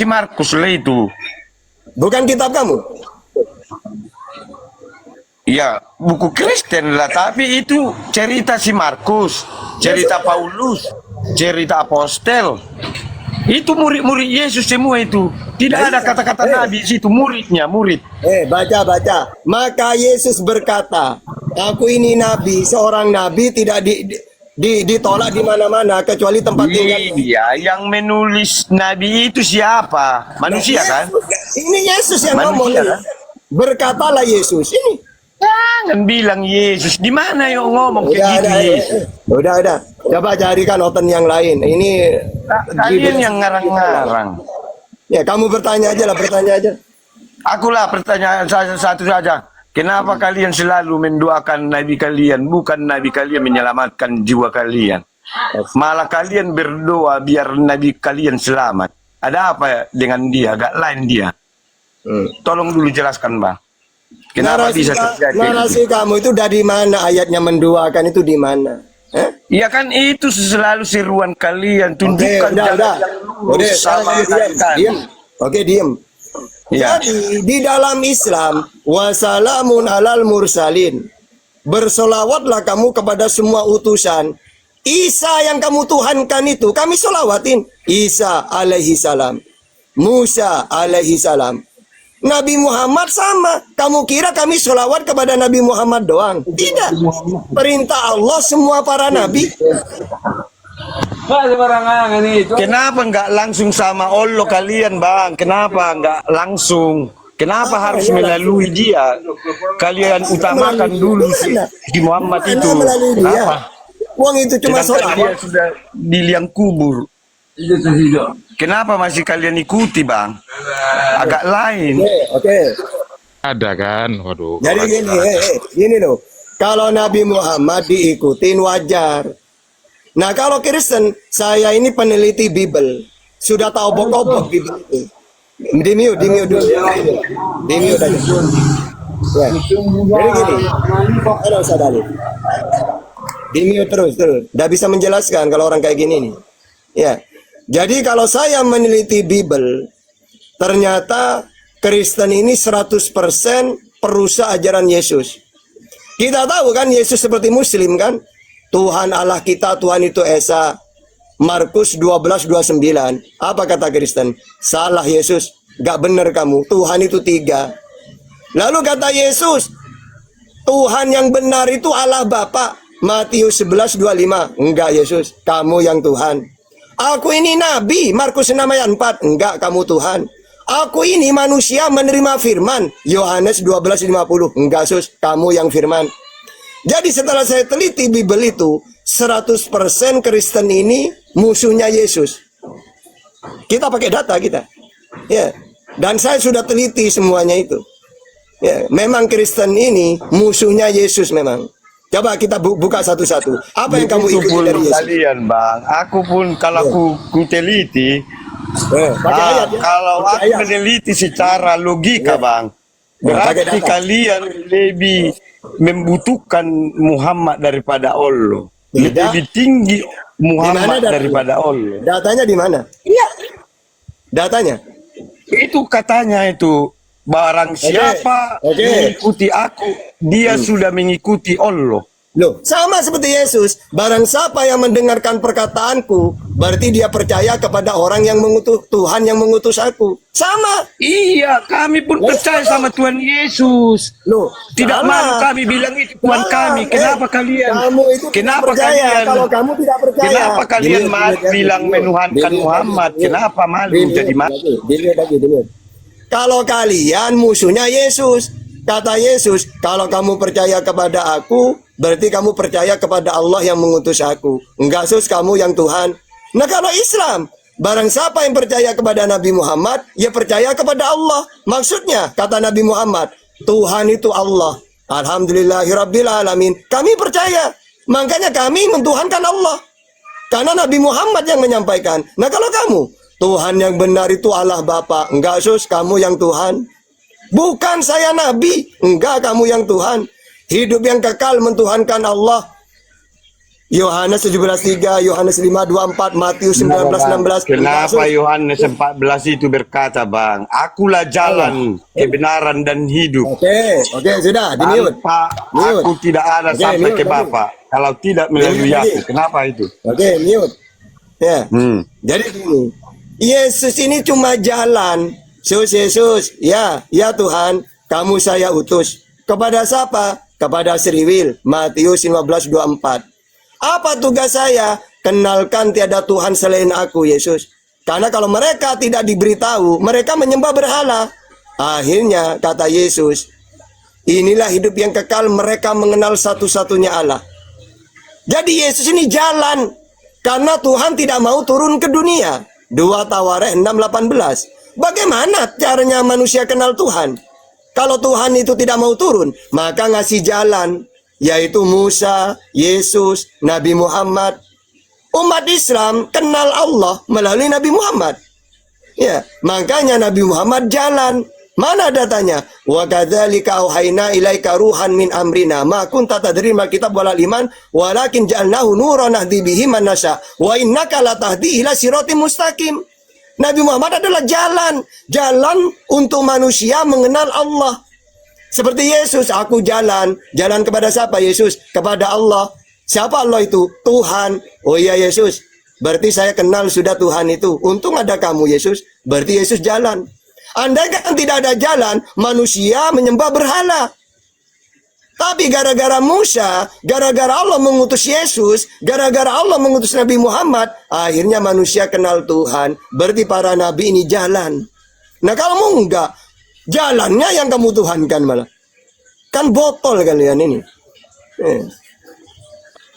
Si Markus lah itu. Bukan kitab kamu? Ya, buku Kristen lah, tapi itu cerita si Markus, cerita Paulus, cerita apostel. Itu murid-murid Yesus semua itu. Tidak ada kata-kata nabi di situ, muridnya, murid. Baca. Maka Yesus berkata, aku ini nabi, seorang nabi tidak ditolak di mana-mana kecuali tempat tinggal. Iya, yang menulis nabi itu siapa? Manusia kan? Ini Yesus yang ngomong. Kan? Berkatalah Yesus ini. Jangan bilang Yesus. Di mana yang ngomong kayak gitu Yesus? Udah. Coba carikan oten yang lain. Ini kalian yang ngarang-ngarang. Ya, kamu bertanya aja. Akulah pertanyaan satu saja. Kenapa kalian selalu mendoakan nabi kalian, bukan nabi kalian menyelamatkan jiwa kalian? Malah kalian berdoa biar nabi kalian selamat. Ada apa dengan dia? Agak lain dia. Tolong dulu jelaskan, Bang. Kenapa bisa terjadi? Narasi kamu itu dari mana ayatnya mendoakan itu di mana? Ya kan itu selalu seruan kalian, tunjukkan jalan yang lurus sama kalian. Diem. Ya. Jadi di dalam Islam wassalamun alal mursalin. Bersolawatlah kamu kepada semua utusan. Isa yang kamu tuhankan itu kami solawatin. Isa alaihi salam, Musa alaihi salam, Nabi Muhammad sama. Kamu kira kami sholawat kepada Nabi Muhammad doang? Tidak. Perintah Allah semua para nabi. Kenapa nggak langsung sama Allah kalian, Bang? Kenapa nggak langsung? Kenapa harus melalui dia? Kalian utamakan dulu si Muhammad itu. Kenapa? Uang itu cuma sholawat. Dia sudah di liang kubur. Kenapa masih kalian ikuti, Bang? Agak lain. Oke. Ada kan, waduh. Jadi gini loh. Kalau Nabi Muhammad diikutin wajar. Nah kalau Kristen, saya ini peneliti Bible, sudah tahu obok-obok Bible itu. Dimio dulu. Dimio aja. Ya. Jadi gini. Ada sadari. Dimio terus. Nggak bisa menjelaskan kalau orang kayak gini nih. Ya. Jadi kalau saya meneliti Bible, ternyata Kristen ini 100% perusak ajaran Yesus. Kita tahu kan Yesus seperti Muslim kan? Tuhan Allah kita, Tuhan itu Esa. Markus 12:29. Apa kata Kristen? Salah Yesus, gak benar kamu. Tuhan itu 3. Lalu kata Yesus, Tuhan yang benar itu Allah Bapa. Matius 11:25. Enggak Yesus, kamu yang Tuhan. Aku ini nabi, Markus 6 ayat 4. Enggak, kamu Tuhan. Aku ini manusia menerima firman, Yohanes 12:50. Enggak sus, kamu yang firman. Jadi setelah saya teliti Bible itu, 100% Kristen ini musuhnya Yesus. Kita pakai data kita. Ya. Dan saya sudah teliti semuanya itu. Ya, memang Kristen ini musuhnya Yesus memang. Coba kita buka satu-satu. Apa yang kamu ikuti dari Yesus? Kalian, Bang. Aku pun kalau aku teliti, kalau aku meneliti secara logika, Bang, berarti kalian lebih membutuhkan Muhammad daripada Allah. Lebih tinggi Muhammad daripada Allah. Datanya di mana? Iya. Datanya? Itu katanya itu. Barang siapa mengikuti aku, dia sudah mengikuti Allah. Loh, sama seperti Yesus. Barang siapa yang mendengarkan perkataanku, berarti dia percaya kepada orang yang mengutus Tuhan yang mengutus aku. Sama. Iya, kami pun percaya sama Tuhan Yesus. Loh, tidak malu kami bilang itu Tuhan kami. Kenapa kalian? Kamu itu kenapa percaya. Kalian? Kalau kamu tidak percaya. Kenapa kalian bilang menuhankan Muhammad? Kenapa malu jadi malu? Dilihat. Kalau kalian musuhnya Yesus, kata Yesus, kalau kamu percaya kepada aku, berarti kamu percaya kepada Allah yang mengutus aku. Enggak sus, kamu yang Tuhan. Nah kalau Islam, barang siapa yang percaya kepada Nabi Muhammad, ya percaya kepada Allah. Maksudnya, kata Nabi Muhammad, Tuhan itu Allah. Alhamdulillahirrabbilalamin. Kami percaya. Makanya kami mentuhankan Allah. Karena Nabi Muhammad yang menyampaikan. Nah kalau kamu, Tuhan yang benar itu Allah Bapa. Enggak sus, kamu yang Tuhan. Bukan saya Nabi. Enggak, kamu yang Tuhan. Hidup yang kekal mentuhankan Allah. Yohanes 17:3, Yohanes 5:24, Matius 19:16. Kenapa Yohanes 14 itu berkata, Bang, akulah jalan, kebenaran dan hidup. Oke, sudah, di-mute. Tanpa Mute. aku tidak ada Oke, sampai mute, ke mute. Bapa. Kalau tidak melalui Mute, aku, mute. kenapa itu? Oke, mute. Ya. Jadi gini, Yesus ini cuma jalan. Yesus, ya Tuhan, kamu saya utus. Kepada siapa? Kepada Sriwil, Matius 15:24. Apa tugas saya? Kenalkan tiada Tuhan selain aku, Yesus. Karena kalau mereka tidak diberitahu, mereka menyembah berhala. Akhirnya, kata Yesus, inilah hidup yang kekal, mereka mengenal satu-satunya Allah. Jadi Yesus ini jalan. Karena Tuhan tidak mau turun ke dunia. 2 Tawarikh 6:18. Bagaimana caranya manusia kenal Tuhan? Kalau Tuhan itu tidak mau turun, maka ngasih jalan. Yaitu Musa, Yesus, Nabi Muhammad. Umat Islam kenal Allah melalui Nabi Muhammad. Ya, makanya Nabi Muhammad jalan. Mana datanya? Wa kadzalika auhayna ilaika ruhan min amrina ma kunta tadri mal kitab wal iman walakin ja'alnahu nuran nahdi bihi man nasya wa innaka latahdi ila siratim mustaqim. Nabi Muhammad adalah jalan untuk manusia mengenal Allah. Seperti Yesus, aku jalan kepada siapa Yesus? Kepada Allah. Siapa Allah itu? Tuhan. Oh iya Yesus, berarti saya kenal sudah Tuhan itu. Untung ada kamu Yesus, berarti Yesus jalan. Andai kan tidak ada jalan, manusia menyembah berhala. Tapi gara-gara Musa, gara-gara Allah mengutus Yesus, gara-gara Allah mengutus Nabi Muhammad, akhirnya manusia kenal Tuhan. Berarti para nabi ini jalan. Nah kalau enggak, jalannya yang kamu tuhankan malah. Kan botol kalian ini.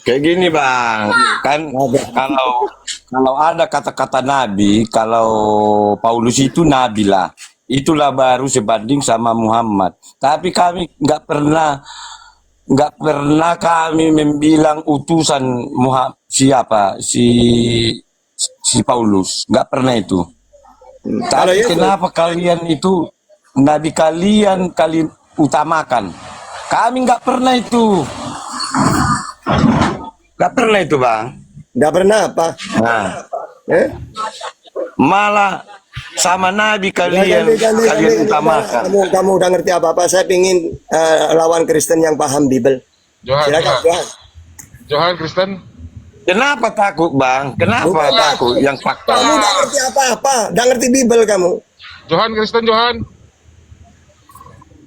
Kayak gini, Bang. Kan kalau ada kata-kata nabi, kalau Paulus itu nabi lah. Itulah baru sebanding sama Muhammad. Tapi kami nggak pernah kami membilang utusan siapa si Paulus. Nggak pernah itu. Tapi kenapa kalian itu nabi kalian utamakan? Kami nggak pernah itu. Nggak pernah itu, Bang. Nggak pernah apa? Nah, malah sama nabi kalian utamakan. Kamu udah ngerti apa-apa? Saya pingin lawan Kristen yang paham Bible. Silakan. Johan Kristen. Kenapa takut, Bang? Kenapa takut yang fakta? Kamu udah ngerti apa-apa? Udah ngerti Bible kamu? Johan Kristen, Johan.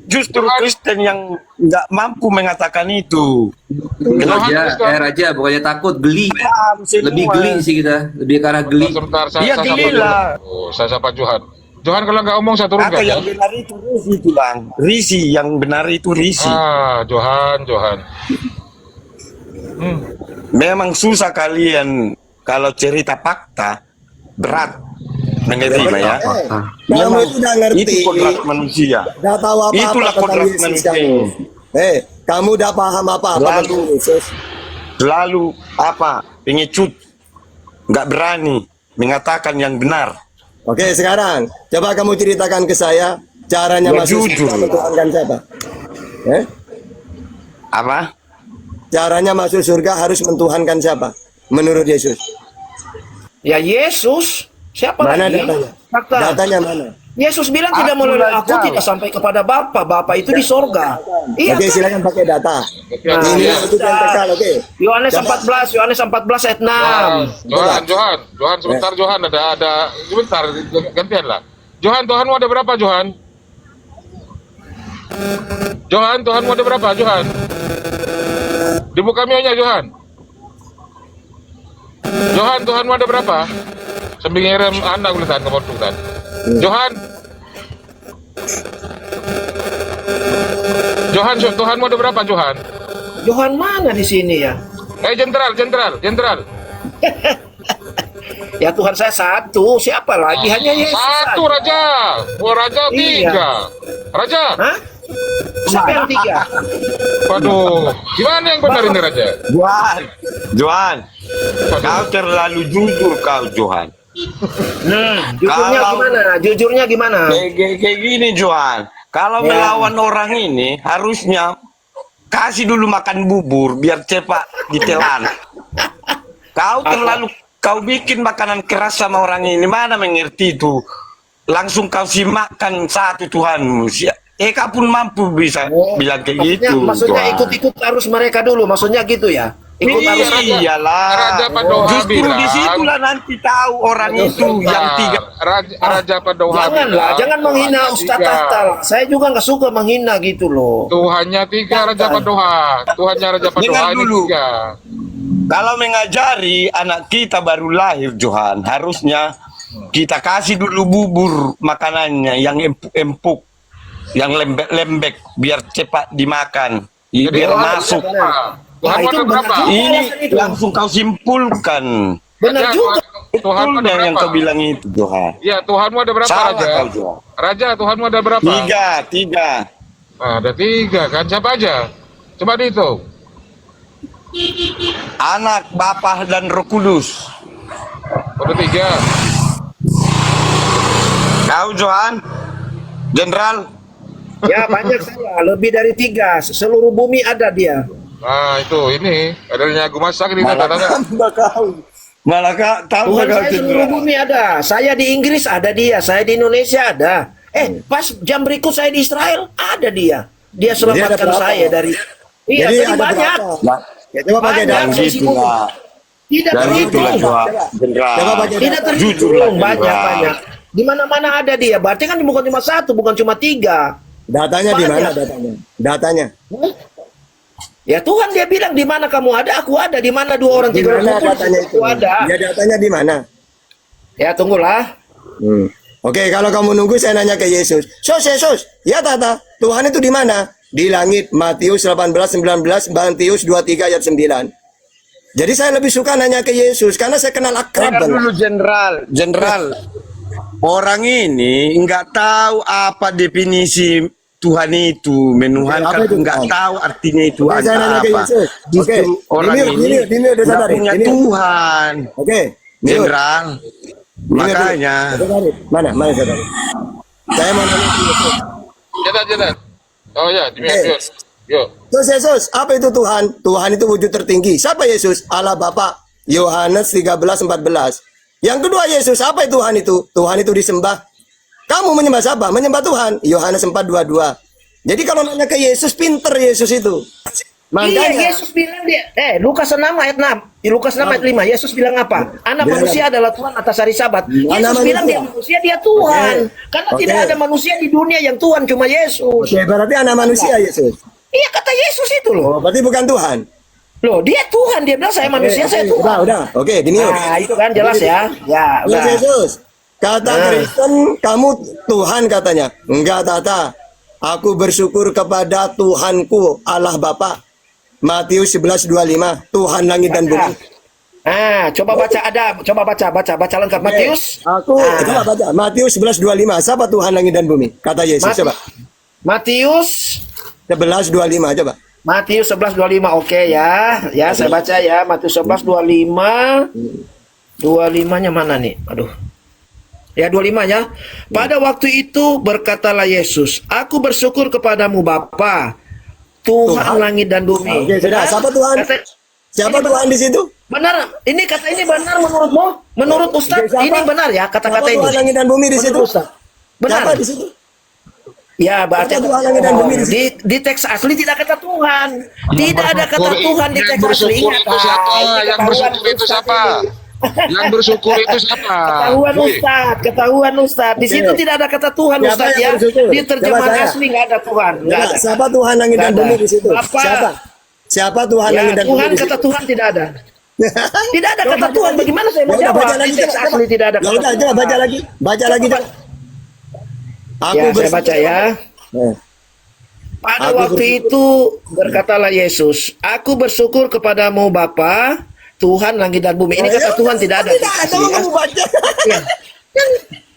Justru Kristen yang nggak mampu mengatakan itu. Raja, bukannya takut, geli. Lebih geli sih kita, lebih ke arah geli. Sebentar, Iya, geli lah. Saya sapa Johan. Johan kalau nggak omong saya turun Atau ya. yang benar itu Risi itu, Bang. Risi, yang benar itu Risi. Johan. Memang susah kalian kalau cerita fakta, berat menerima ya. Kamu itu udah ngerti. Itu kodrat manusia. Udah tahu apa-apa Itulah tentang kodrat Yesus manusia. kamu. Kamu udah paham apa-apa tentang Yesus? Selalu pengecut, nggak berani mengatakan yang benar. Oke, sekarang coba kamu ceritakan ke saya caranya Ya, masuk jujur. surga mentuhankan siapa? Apa? Caranya masuk surga harus mentuhankan siapa? Menurut Yesus. Ya Yesus, siapa Mana lagi? datanya? Fakta. Datanya mana? Yesus bilang tidak melalui aku tidak sampai kepada Bapa. Bapa itu di sorga. Iya Oke, kan? silakan pakai data. Nah, Ini ya. itu yang kekal, oke. Yohanes Coba. 14 ayat 6. Johan, sebentar Johan ada sebentar gantian lah. Johan, Tuhanmu ada berapa Johan? Johan, Tuhanmu ada berapa Johan? Dibuka mionya Johan. Johan, Tuhanmu ada berapa? Sambil ngirim anak ulitan ke kan. Johan, Tuhanmu ada berapa Johan? Yohan mana di sini ya? Jenderal. Ya Tuhan saya satu. Siapa lagi? Hanya Yesus. Satu saja. Raja. Raja Iya. 3. Raja. Hah? Siapa yang 3? Waduh, gimana yang benar ini Raja? Johan, kau terlalu jujur kau, Johan. Jujurnya Kalau- gimana? Jujurnya gimana? Kayak gini, Johan. Kalau Ya. melawan orang ini harusnya kasih dulu makan bubur biar cepat ditelan. Kau terlalu kau bikin makanan keras sama orang ini, mana mengerti itu? Langsung kau simakkan satu Tuhanmu. Eka pun mampu bisa bilang kayak gitu. Maksudnya Tuhan. ikut-ikut arus mereka dulu, maksudnya gitu ya. Ikut arus. Iyalah. Raja Padoha Justru bilang, disitulah nanti tahu orang itu yang tiga. Raja Padoha Janganlah, bilang, jangan menghina Tuhannya Ustaz tiga. Tahta. Saya juga nggak suka menghina gitu loh. Tuhannya tiga Raja Padoha. Tuhannya Raja Padoha Dengar ini dulu. tiga. Kalau mengajari anak kita baru lahir, Johan, harusnya kita kasih dulu bubur makanannya yang empuk-empuk, yang lembek-lembek, biar cepat dimakan, biar masuk. Tuhan itu ada benar berapa? juga. Ini alasan itu. langsung kau simpulkan. Benar Raja, juga. Tuhan Betul ada yang berapa? kau bilang itu, Johan. Ya, Tuhanmu ada berapa, Salah Raja? kau, Johan. Raja, Tuhanmu ada berapa? Tiga. Ah, ada tiga kan? Siapa aja? Coba dihitung. Anak, Bapa, dan Roh Kudus. Ada tiga. Kau, Johan, Jenderal. Ya banyak saya, lebih dari 3. Seluruh bumi ada dia. Nah, itu ini adanya Agung Masak ini Malah tanda-tanda. kau tahu Tuhan kau saya seluruh Jenderal. bumi ada. Saya di Inggris ada dia, saya di Indonesia ada. Pas jam berikut saya di Israel ada dia. Dia selamatkan berapa? saya dari. Iya, jadi ada banyak. berapa? Ya, coba pakai Banyak. data. Dan gitulah. Tidak Dan gitulah, terhitung. Johan. Jenderal. Coba pakai Tidak data. Jujurlah, terhitung Jenderal. banyak. Di mana-mana ada dia. Berarti kan bukan cuma 1, bukan cuma 3. Datanya di mana Banyak. datanya? Datanya. Ya Tuhan dia bilang di mana kamu ada, aku ada. Di mana 2 orang Di 3 orang mana kumpul, datanya itu? aku ada. Ya datanya di mana? Ya tunggulah. Oke, kalau kamu nunggu saya nanya ke Yesus. Yesus, ya Tata, Tuhan itu di mana? Di langit, Matius 18:19, Matius 23 ayat 9. Jadi saya lebih suka nanya ke Yesus karena saya kenal akrab Dengar banget. dulu, Jenderal. Orang ini nggak tahu apa definisi Tuhan itu, menuhankan, Apa itu? nggak tahu artinya itu Oke, saya nanya ke apa. Yesus. Justru Oke, orang ini Dimir udah nggak sadar. punya Dimir. Tuhan, Oke, Dimir. Jenderal. Makanya. Mana saudara? Saya mau nanya ke Yesus. Jangan. Oh ya, Jimmy, Eh. yuk. Terus Yesus, apa itu Tuhan? Tuhan itu wujud tertinggi. Siapa Yesus? Allah Bapa. Yohanes 13:14. Yang kedua Yesus, apa itu Tuhan itu? Tuhan itu disembah. Kamu menyembah siapa? Menyembah Tuhan. Yohanes 4:22. Jadi kalau nanya ke Yesus, pinter Yesus itu. Makanya Iya, Yesus bilang dia. Lukas 6 ayat 6. Di Lukas 6 ayat 5, Yesus bilang apa? Anak Bilang manusia adalah Tuhan atas hari Sabat. Anak Yesus bilang manusia. dia manusia, dia Tuhan. Karena Oke. tidak ada manusia di dunia yang Tuhan, cuma Yesus. Oke, berarti anak manusia Yesus. Iya, kata Yesus itu loh. Oh, berarti bukan Tuhan. Loh, dia Tuhan. Dia bilang saya manusia, saya Tuhan. Udah. Oke, Dimir. Nah, itu kan jelas ya. Ya, Terus udah. Yesus, kata Kristen kamu Tuhan katanya. Enggak, Tata. Aku bersyukur kepada Tuhanku Allah Bapa. Matius 11:25. Tuhan langit dan bumi. Coba baca lengkap Matius. Aku coba baca Matius 11:25. Siapa Tuhan langit dan bumi? Kata Yesus coba. Matius 11:25 coba. Matius 11:25. Oke ya. Ya, saya baca ya. Matius 11:25. 25-nya mana nih? Aduh. Ya, 25-nya. Pada waktu itu berkatalah Yesus, "Aku bersyukur kepadamu Bapa, Tuhan langit dan bumi." Oke, sudah. Siapa Tuhan? Siapa ini Tuhan di situ? benar. Ini kata ini benar menurutmu? Menurut Ustaz, Siapa? ini benar ya kata-kata Siapa ini. Tuhan langit dan bumi di situ? Menurut Ustaz. Benar. Siapa di situ? Ya, berarti Siapa Tuhan langit dan bumi di situ? di teks asli tidak kata Tuhan. Tidak ada kata Tuhan di Yang teks asli. bersyukur Ingat, itu siapa? ini Yang ketahuan bersyukur itu Ustaz siapa? ini. Yang bersyukur itu siapa? Ketahuan Ustaz. Di situ tidak ada kata Tuhan Siapa Ustaz yang ya. bersyukur? Di terjemahan Coba saya. asli nggak ada Tuhan. Nggak ada. Siapa Tuhan langit dan Nggak bumi ada. di situ? Apa? Siapa? Siapa Tuhan Ya, langit dan bumi Tuhan di situ? kata Tuhan tidak ada. Tidak ada kata Tuhan. Bagaimana saya mau Ya udah, jawab? baca Di lagi, teks coba. asli tidak ada Ya kata udah, Tuhan. coba baca lagi. Baca lagi coba. Aku Ya, saya bersyukur. baca ya. Eh. Pada Aku waktu bersyukur. itu berkatalah Yesus, "Aku bersyukur kepadamu Bapa, Tuhan langit dan bumi." Ini kata Tuhan tidak ada. Tidak ada, kamu baca. Ya.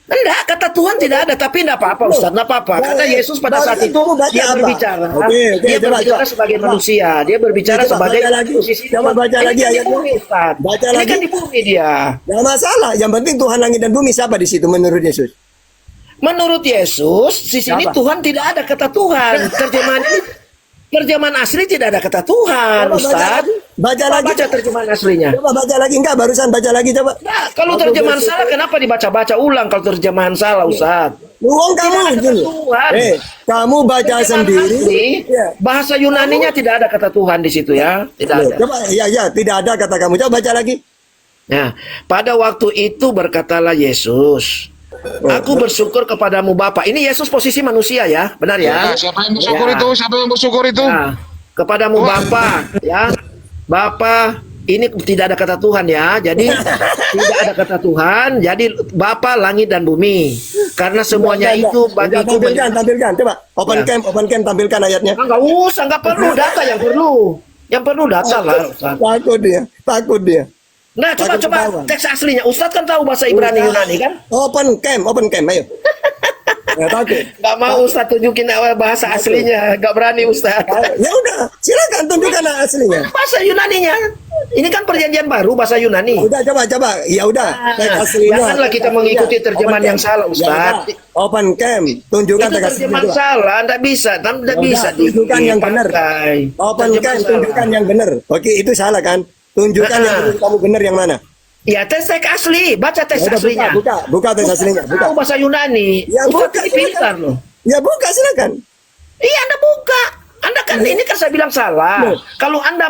Enggak, kata Tuhan tidak ada, tapi enggak apa-apa Ustaz, enggak apa-apa. Karena Yesus pada saat itu Kamu baca dia apa? berbicara. Oke, Dia coba, berbicara coba. sebagai manusia, dia berbicara Coba sebagai baca lagi. posisi. Coba baca Ini lagi kan di ayatnya. bumi, Ustaz. Baca Ini lagi. kan di bumi dia. Nggak masalah. Yang penting Tuhan langit dan bumi siapa di situ menurut Yesus? Menurut Yesus, di sini Siapa? Tuhan tidak ada kata Tuhan. Terjemahan ini Terjemahan asli tidak ada kata Tuhan, Coba baca Ustaz. lagi. Baca Coba lagi. baca terjemahan aslinya. Coba baca lagi enggak barusan baca lagi coba. Nah, kalau Aku terjemahan bersyukur. salah, kenapa dibaca-baca ulang kalau terjemahan salah, Ustaz? Luang kamu Tidak ada kata gini. Tuhan. Kamu baca Terjemahan sendiri. asli, Ya. bahasa Yunaninya tidak ada kata Tuhan di situ ya, tidak Loh, ada. coba ya tidak ada kata kamu. Coba baca lagi. Nah, pada waktu itu berkatalah Yesus, aku bersyukur kepadamu Bapa. Ini Yesus posisi manusia ya, benar ya? Nah, siapa yang bersyukur Ya. itu? Siapa yang bersyukur itu? Nah, kepadamu Bapa, ya. Bapa, ini tidak ada kata Tuhan ya. Jadi tidak ada kata Tuhan. Jadi Bapa langit dan bumi. Karena semuanya itu bagiku. Tampilkan. Coba Ya. open cam tampilkan ayatnya. Enggak usah, enggak perlu data yang perlu. Yang perlu data lah, Ustaz. Takut dia. Nah, coba Takut ketahuan. teks aslinya. Ustaz kan tahu bahasa Ibrani Yunani kan? Open cam, ayo. Ya, takut. Enggak mau Ustaz tunjukin bahasa aslinya. Enggak berani Ustaz. Ya udah, silakan tunjukkan aslinya. Bahasa Yunaninya. Ini kan perjanjian baru bahasa Yunani. Udah coba. Ya udah, teks aslinya. Janganlah kita mengikuti terjemahan yang salah, Ustaz. Ya, open cam, tunjukkan Itu teks terjemahan aslinya. salah, enggak bisa, enggak Ya bisa udah, tunjukkan yang benar. dipakai. Open Terjemahan cam, salah. tunjukkan yang benar. Oke, itu salah kan? Tunjukkan yang menurut kamu benar yang mana? Ya, teks asli, baca teks Ya udah, aslinya. buka teks aslinya, buka. Tahu bahasa Yunani. Ya, Ustaz buka, ini pintar loh. Ya buka silakan. Iya, Anda buka. Anda kan ini kan saya bilang salah. Loh. Kalau Anda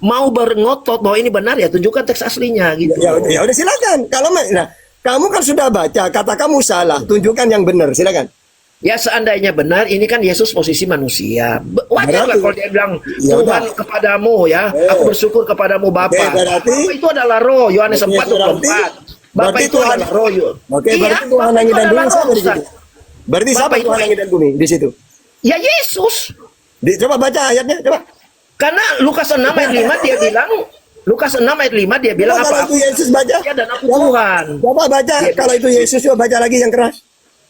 mau berengotot bahwa ini benar ya tunjukkan teks aslinya gitu. Ya udah silakan. Nah, kamu kan sudah baca, kata kamu salah, tunjukkan yang benar, silakan. Ya seandainya benar, ini kan Yesus posisi manusia. Wajar lah Berarti- kalau dia bilang Ya Tuhan udah. kepadamu ya, aku bersyukur kepadamu Bapa. Oke, berarti- Bapa itu adalah roh, Yohanes Oke, 4:24. Bapa berarti itu adalah roh. Oke, Iya, berarti Tuhan Bapa langit itu dan bumi adalah siapa roh, di situ? Ustaz. Berarti siapa Bapak itu- Tuhan langit dan bumi di situ? Ya Yesus. Coba baca ayatnya, coba. Karena Lukas 6 ayat 5 dia bilang, Lukas 6 ayat 5 dia bilang Coba kalau apa? itu Yesus baca. Ya, dan aku Coba- Tuhan. Coba baca, Dia- kalau itu Yesus, coba baca lagi yang keras.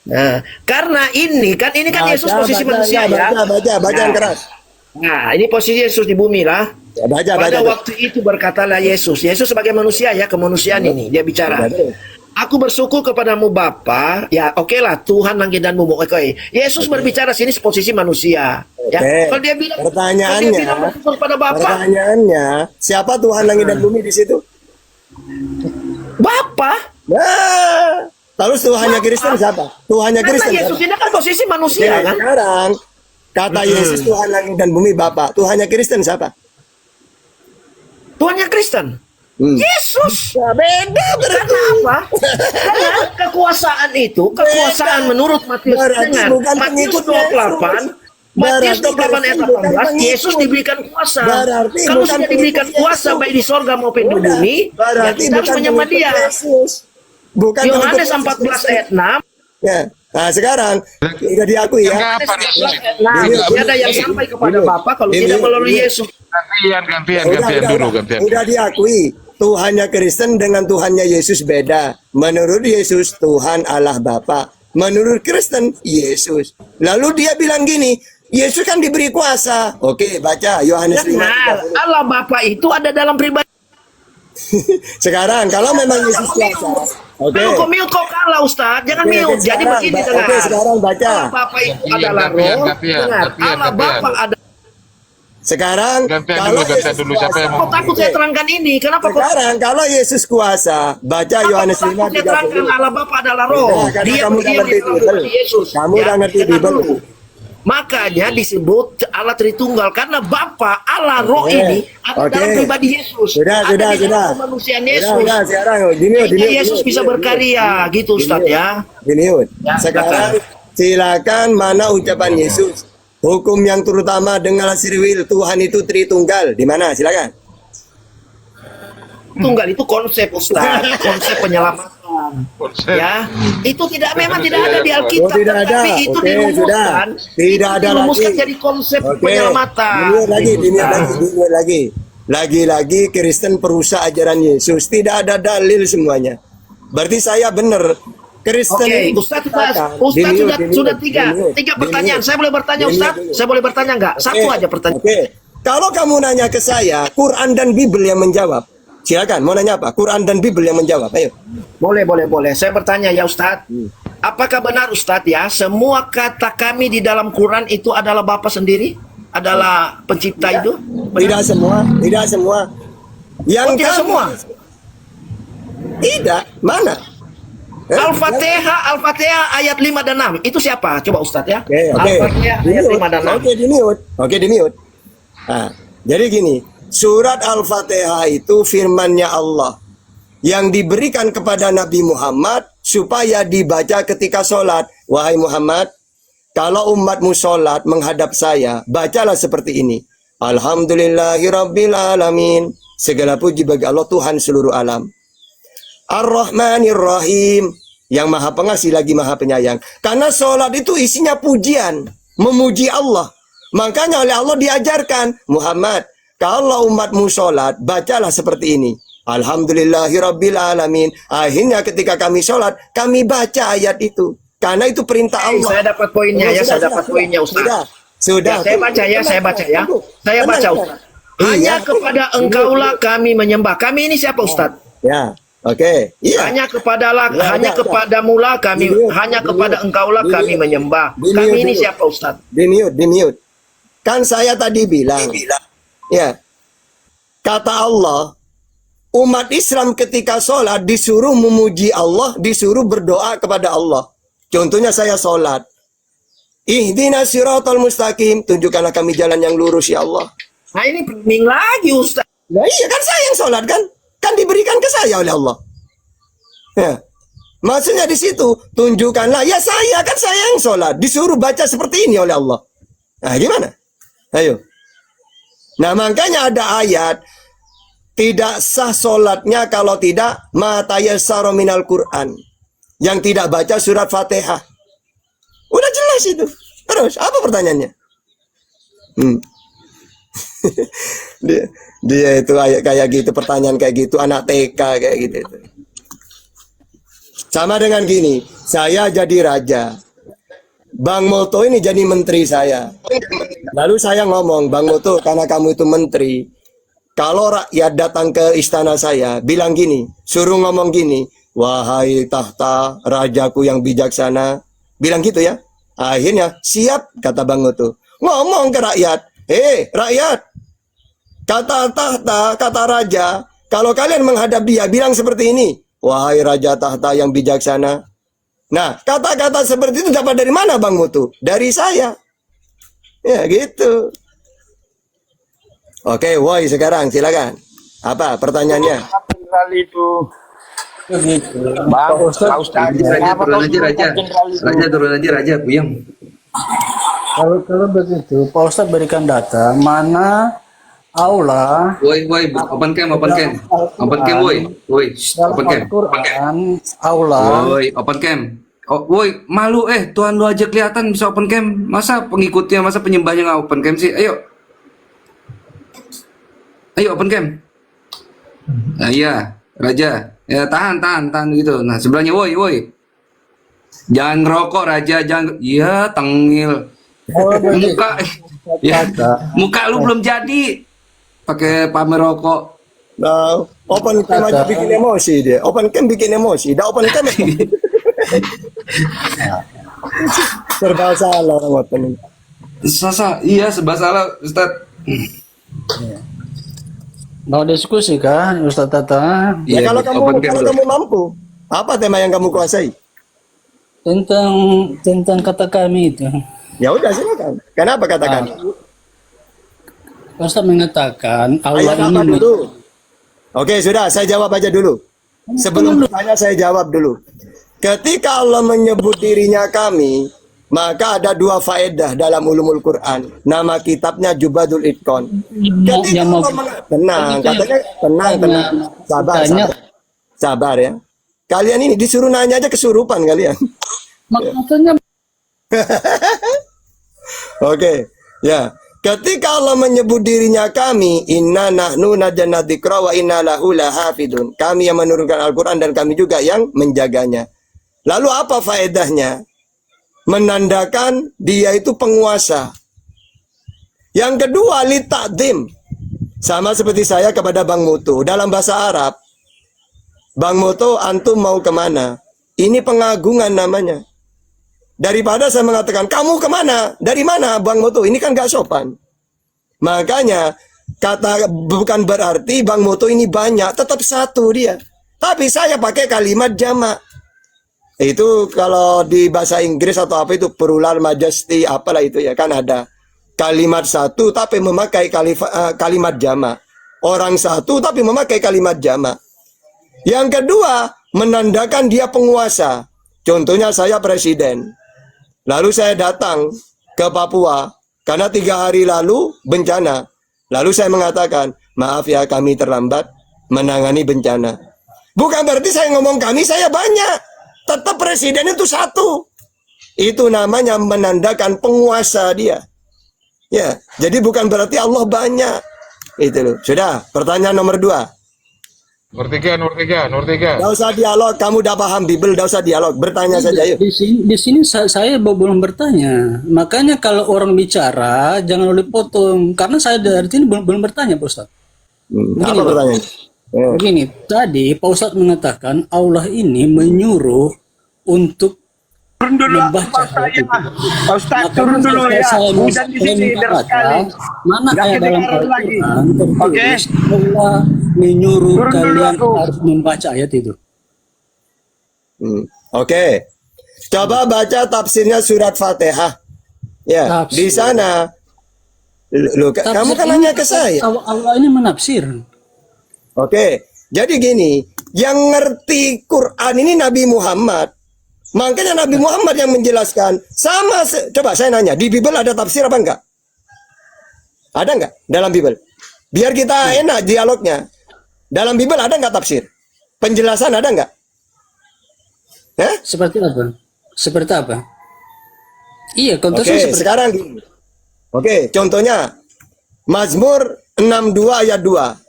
Nah, karena ini kan Yesus posisi baca, manusia ya. Baca yang keras. Nah, ini posisi Yesus di bumi lah. Ya, baca. Pada waktu itu berkatalah Yesus. Yesus sebagai manusia ya, kemanusiaan ini dia bicara. Betul. Aku bersyukur kepadamu Bapa. Ya, oke lah Tuhan langit dan bumi. Oke. Yesus berbicara sini posisi manusia. Ya. Oke. Kalau dia bilang Pertanyaannya, bersyukur kepada Bapa, pertanyaannya, siapa Tuhan langit dan bumi di situ? Bapa. Nah, terus Tuhannya Kristen siapa? Tuhannya Karena Kristen. Yesus siapa? ini kan posisi manusia Oke, kan. sekarang kata Yesus Tuhan langit dan bumi Bapa. Tuhannya Kristen siapa? Tuhannya Kristen. Yesus. Ya, beda berarti. Karena apa? Karena kekuasaan itu, kekuasaan menurut Matius Berarti dengan bukan Matius pengikut 28, Yesus. Matius Berarti 28 ayat Kristen bukan 18, pengikut. Yesus diberikan kuasa. Berarti Kalau bukan sudah diberikan pengikut kuasa Yesus. baik di sorga maupun di Udah, bumi, ya berarti kita harus bukan menyembah pengikut dia. Yesus. Bukan Yohanes pengikut Yesus 14 ayat 6, Ya. Nah, sekarang sudah diakui ya. Enggak apa nih? nah, Enggak, tiada yang sampai kepada Ini. Bapa kalau Ini. tidak melalui Ini. Yesus. Gantian. Udah diakui. Tuhannya Kristen dengan Tuhannya Yesus beda. Menurut Yesus Tuhan Allah Bapa. Menurut Kristen Yesus. Lalu dia bilang gini, Yesus kan diberi kuasa. Oke, baca Yohanes 5. Nah, Allah Bapa itu ada dalam pribadi. Sekarang kalau memang Yesus kuasa, oke. Kalau kau mute kau kalah Ustaz, jangan Oke, mute. Jadi sekarang, begini Oke, dengar. sekarang baca. Allah Bapa itu adalah gantian, roh. gantian, Dengar, gantian, Allah gantian. Bapa ada. Sekarang Gantian kalau dulu, Yesus siapa yang Kau mau? takut saya terangkan ini? Kenapa kau Sekarang kalau Yesus kuasa, baca Yohanes 5 takut saya terangkan 30. Allah Bapa adalah roh. Udah, karena Dia kamu udah berdiam ngerti di dalam Bible. pribadi Yesus. Kamu udah ngerti dengar Bible. dulu. Makanya disebut Allah Tritunggal karena Bapa Allah Roh Oke. ini ada Oke. dalam pribadi Yesus. Sudah, Ada sudah, di dalam sudah. kemanusiaan Udah, Yesus. udah, sekarang gini, Sehingga Yesus bisa berkarya gitu Ustaz ya. Gini, Ya, sekarang silakan mana ucapan Yesus. Hukum yang terutama dengan sirwil Tuhan itu Tritunggal. Di mana? Silakan. Tunggal itu konsep Ustaz, konsep penyelamatan. Ya, itu memang tidak ada di Alkitab, Oh, tidak ada. tapi itu Oke, dirumuskan. sudah. Tidak ada dirumuskan lagi. jadi konsep Oke. penyelamatan. Dilihat lagi. Lagi-lagi Kristen perusak ajaran Yesus. Tidak ada dalil semuanya. Berarti saya benar. Kristen Oke, Ustaz sudah tiga pertanyaan. Saya boleh bertanya Ustaz? Saya boleh bertanya nggak? Satu aja pertanyaan. Oke. Kalau kamu nanya ke saya, Quran dan Bible yang menjawab. Silakan, mau nanya apa? Quran dan Bible yang menjawab. Ayo. Boleh. Saya bertanya ya Ustaz. apakah benar Ustadz ya, semua kata kami di dalam Quran itu adalah Bapa sendiri? Adalah pencipta itu? Tidak semua, tidak semua. Yang Oh, tidak kami- semua? Tidak, mana? Al-Fatihah ayat 5 dan 6. Itu siapa? Coba Ustadz ya. Oke, oke. Al-Fatihah ayat 5 dan 6. Oke, di mute. Oke, di mute. Nah, jadi gini, surat Al-Fatihah itu firman-Nya Allah yang diberikan kepada Nabi Muhammad supaya dibaca ketika sholat. Wahai Muhammad, kalau umatmu sholat menghadap saya, bacalah seperti ini. Alhamdulillahirrabbilalamin. Segala puji bagi Allah Tuhan seluruh alam. Ar-Rahmanir-Rahim, yang maha pengasih lagi maha penyayang. Karena sholat itu isinya pujian, memuji Allah. Makanya oleh Allah diajarkan, Muhammad, kalau umatmu sholat, bacalah seperti ini. Alhamdulillahirrabbilalamin. Akhirnya ketika kami sholat, kami baca ayat itu. Karena itu perintah Allah. Saya dapat poinnya ya, saya dapat poinnya Ustaz. Sudah. Ya, saya baca ya, saya baca ya. Saya baca Ustaz. Hanya Iya. kepada engkaulah kami menyembah. Kami ini siapa Ustaz? Ya, oke. Iya. Hanya kepadalah, Ya, hanya ya, kepadamulah kami, Di mute, hanya di kepada mute, engkaulah di kami mute. menyembah. Di Kami mute, ini di mute. siapa Ustaz? Di mute, di mute. Kan saya tadi bilang, ya, kata Allah, umat Islam ketika sholat disuruh memuji Allah, disuruh berdoa kepada Allah. Contohnya saya sholat. Ihdinas siratal mustaqim, tunjukkanlah kami jalan yang lurus ya Allah. Nah ini penting lagi Ustaz. Nah iya kan saya yang sholat kan? Kan diberikan ke saya oleh Allah. Ya. Maksudnya di situ, tunjukkanlah, ya saya kan saya yang sholat, disuruh baca seperti ini oleh Allah. Nah gimana? Ayo. Nah makanya ada ayat, tidak sah sholatnya kalau tidak matayassara minal Quran. Yang tidak baca surat Fatihah. Udah jelas itu. Terus, apa pertanyaannya? dia itu kayak gitu, pertanyaan kayak gitu, anak TK kayak gitu. Sama dengan gini, saya jadi raja. Bang Moto ini jadi menteri saya. Lalu saya ngomong, Bang Moto, karena kamu itu menteri, kalau rakyat datang ke istana saya, bilang gini, suruh ngomong gini, wahai tahta rajaku yang bijaksana, bilang gitu ya. Akhirnya siap, kata Bang Moto, ngomong ke rakyat, rakyat, kata tahta, kata raja, kalau kalian menghadap dia, bilang seperti ini, wahai raja tahta yang bijaksana. Nah, kata-kata seperti itu dapat dari mana Bang Mutu? Dari saya. Ya gitu. Oke, woi sekarang silakan. Apa pertanyaannya? Jenderal itu begitu. Bang, Pak Ustaz, Raja turun aja Raja. Raja turun aja Raja, puyeng. Kalau begitu, Pak Ustadz berikan data mana aula Woi, open cam, woi, dalam open cam. Al-Quran, aula Woi, open cam. Oh, woi, malu Tuhan lu aja kelihatan bisa open cam. Masa pengikutnya, masa penyembahnya nggak open cam sih? Ayo. Ayo open cam. Nah, iya, Raja. Ya tahan gitu. Nah, sebelahnya woi. Jangan ngerokok Raja, jangan. Iya, tengil. Muka ya, muka lu belum jadi. Pakai pamer rokok. Nah, open cam aja bikin emosi dia. Open cam bikin emosi. Dah open cam. Serba salah orang open. Iya, serba salah, Ustaz. mau diskusi kah Ustadz Tata Ya Iya, kalau open cam kamu dulu. mampu, apa tema yang kamu kuasai? tentang kata kami itu? Ya udah silakan. Kenapa katakan? Ustadz mengatakan Allah Ayat ini apa dulu? Oke, sudah, saya jawab aja dulu. Sebelum bertanya saya jawab dulu. Ketika Allah menyebut dirinya kami, maka ada dua faedah dalam ulumul Quran. Nama kitabnya Jubadul Itqan. Ketika yang mau tenang, itu yang- katanya tenang. Tanya. Sabar ya. Kalian ini disuruh nanya aja kesurupan kalian. maksudnya Oke, ya. Ketika Allah menyebut dirinya kami, inna nahnu nazzalna dzikra wa inna lahu lahafidun. Kami yang menurunkan Al-Qur'an dan kami juga yang menjaganya. Lalu apa faedahnya? Menandakan dia itu penguasa. Yang kedua, li ta'dzim. Sama seperti saya kepada Bang Mutu. Dalam bahasa Arab, Bang Mutu, antum mau kemana? Ini pengagungan namanya. daripada saya mengatakan kamu kemana, dari mana Bang Moto, ini kan gak sopan. Makanya kata bukan berarti Bang Moto ini banyak, tetap satu dia. Tapi saya pakai kalimat jamak. Itu kalau di bahasa Inggris atau apa itu plural majesty apalah itu ya, kan ada kalimat satu tapi memakai kalimat jamak. Orang satu tapi memakai kalimat jamak. Yang kedua, menandakan dia penguasa. Contohnya saya presiden. Lalu saya datang ke Papua karena 3 hari lalu bencana. Lalu saya mengatakan, maaf ya kami terlambat menangani bencana. Bukan berarti saya ngomong kami, saya banyak. Tetap presiden itu satu. Itu namanya menandakan penguasa dia. Ya, jadi bukan berarti Allah banyak. Itu loh. Sudah, pertanyaan nomor 2. Nomor tiga. Gak usah dialog, kamu udah paham Bible, gak usah dialog, bertanya saja yuk. Di sini saya belum bertanya. Makanya kalau orang bicara jangan lupa potong, karena saya dari sini belum bertanya, Pak Ustaz. Apa pertanyaannya? Begini, tadi Pak Ustaz mengatakan Allah ini menyuruh untuk Turun dulu membaca Pak itu. Pak Ustaz, Maka turun dulu ya. saya Hujan di sini minta deras baca, sekali. mana Nggak ayat dalam kedengaran lagi. Al-Quran Oke. tertulis Allah menyuruh Turun dulu kalian aku. harus membaca ayat itu. Oke. Coba baca tafsirnya surat Fatihah. Ya, Tafsir. di sana lu kamu kan Tafsir nanya ini ke saya. Allah ini menafsir. Oke. Jadi gini, yang ngerti Quran ini Nabi Muhammad. Makanya Nabi Muhammad yang menjelaskan. Coba saya nanya, di Bible ada tafsir apa enggak? Ada enggak dalam Bible? Biar kita enak dialognya. Dalam Bible ada enggak tafsir? Penjelasan ada enggak? Seperti apa? Seperti apa? Iya, Oke, konteksnya seperti sekarang gini. Oke, contohnya Mazmur 62 ayat 2.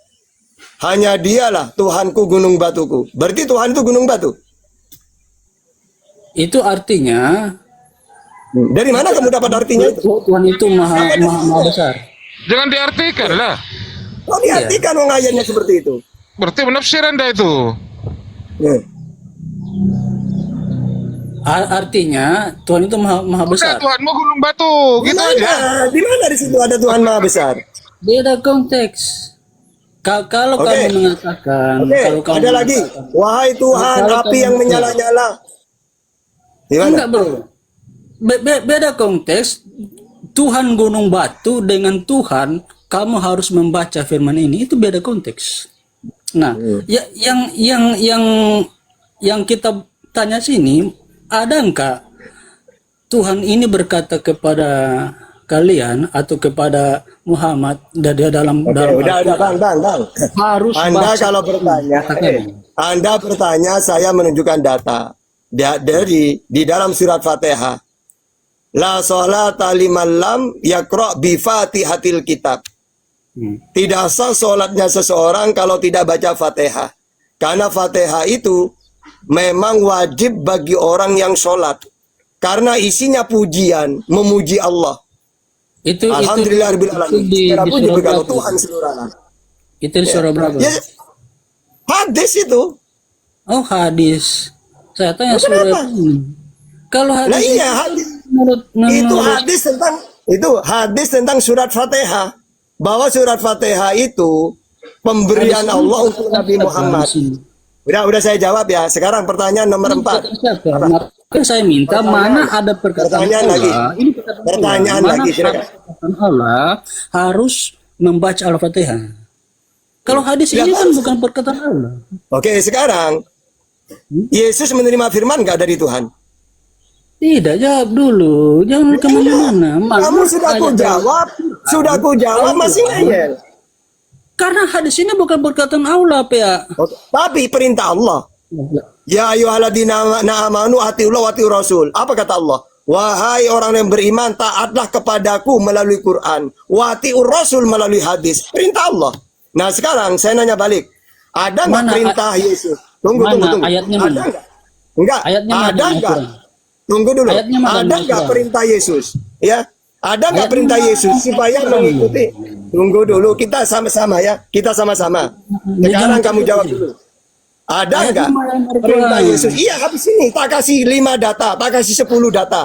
Hanya dialah Tuhanku gunung batuku. Berarti Tuhan itu gunung batu. itu artinya Dari mana kamu dapat artinya itu? Tuhan itu maha besar. Jangan diartikan lah. Oh, diartikan wong ayatnya seperti itu. Berarti menafsir Anda itu. Ya. Artinya Tuhan itu maha besar. Udah, Tuhanmu gunung batu, Di gitu mana? aja. Di mana di situ ada Tuhan Maha Besar? Beda konteks. Kalau Oke. kamu mengatakan, Oke, kalau kamu ada lagi. Wahai Tuhan, Kalau api kamu- yang menyala-nyala. Gimana? enggak bro, beda konteks. Tuhan gunung batu dengan Tuhan kamu harus membaca firman ini, itu beda konteks. Nah, ya, yang kita tanya sini, ada enggak Tuhan ini berkata kepada kalian atau kepada Muhammad dalam Oke, udah, Bang. harus Anda baca kalau bertanya, Anda bertanya, saya menunjukkan data. Dari di dalam surat Fatihah. La sholata liman lam yaqra bi Fatihatil kitab. Tidak sah sholatnya seseorang kalau tidak baca Fatihah. Karena Fatihah itu memang wajib bagi orang yang sholat. Karena isinya pujian, memuji Allah. itu Alhamdulillahirabbil alamin. di Segala puji surah bagi Allah, berapa? Tuhan seluruh alam. Itu di surah berapa? Ya, hadis itu. Oh, hadis. Saya tanya Oh, surah kenapa? ini. Kalau hadis Nah iya, hadis. Itu hadis tentang surat Fatihah. Bahwa surat Fatihah itu pemberian Allah untuk Nabi Muhammad. Udah saya jawab ya. Sekarang pertanyaan nomor 4. Maka saya minta mana ada perkataan Pertanyaan Allah. lagi. Ini perkataan Pertanyaan Allah. lagi, Mana silakan. ada perkataan Allah harus membaca Al-Fatihah. Kalau hadis Ya, ini kan harus. bukan perkataan Allah. Oke, sekarang Yesus menerima firman nggak dari Tuhan? Tidak, jawab dulu. Jangan kemana-mana. Kamu sudah aku jawab, masih ngeyel. Karena hadis ini bukan perkataan Allah, Pak. Ya. Oke, tapi perintah Allah. Ya ayyuhalladzina amanu atiullah wa atiur rasul. Apa kata Allah? Wahai orang yang beriman, taatlah kepadaku melalui Quran, wa atiur rasul melalui hadis. Perintah Allah. Nah, sekarang saya nanya balik. Ada nggak Mana perintah Yesus? Tunggu. Ayatnya Ada mana? nggak? Enggak. Ayatnya mana Ada yang nggak? Al-Quran? Tunggu dulu. Ayatnya mana Ada yang nggak Al-Quran? perintah Yesus? Ya. Ada nggak Ayatnya perintah mana Yesus yang supaya Al-Quran? mengikuti? Tunggu dulu. Kita sama-sama ya. Kita sama-sama. Sekarang kamu jawab dulu. Ada Ayat nggak 5 yang perintah berkurang. Yesus? Iya, habis ini tak kasih 5 data, tak kasih 10 data.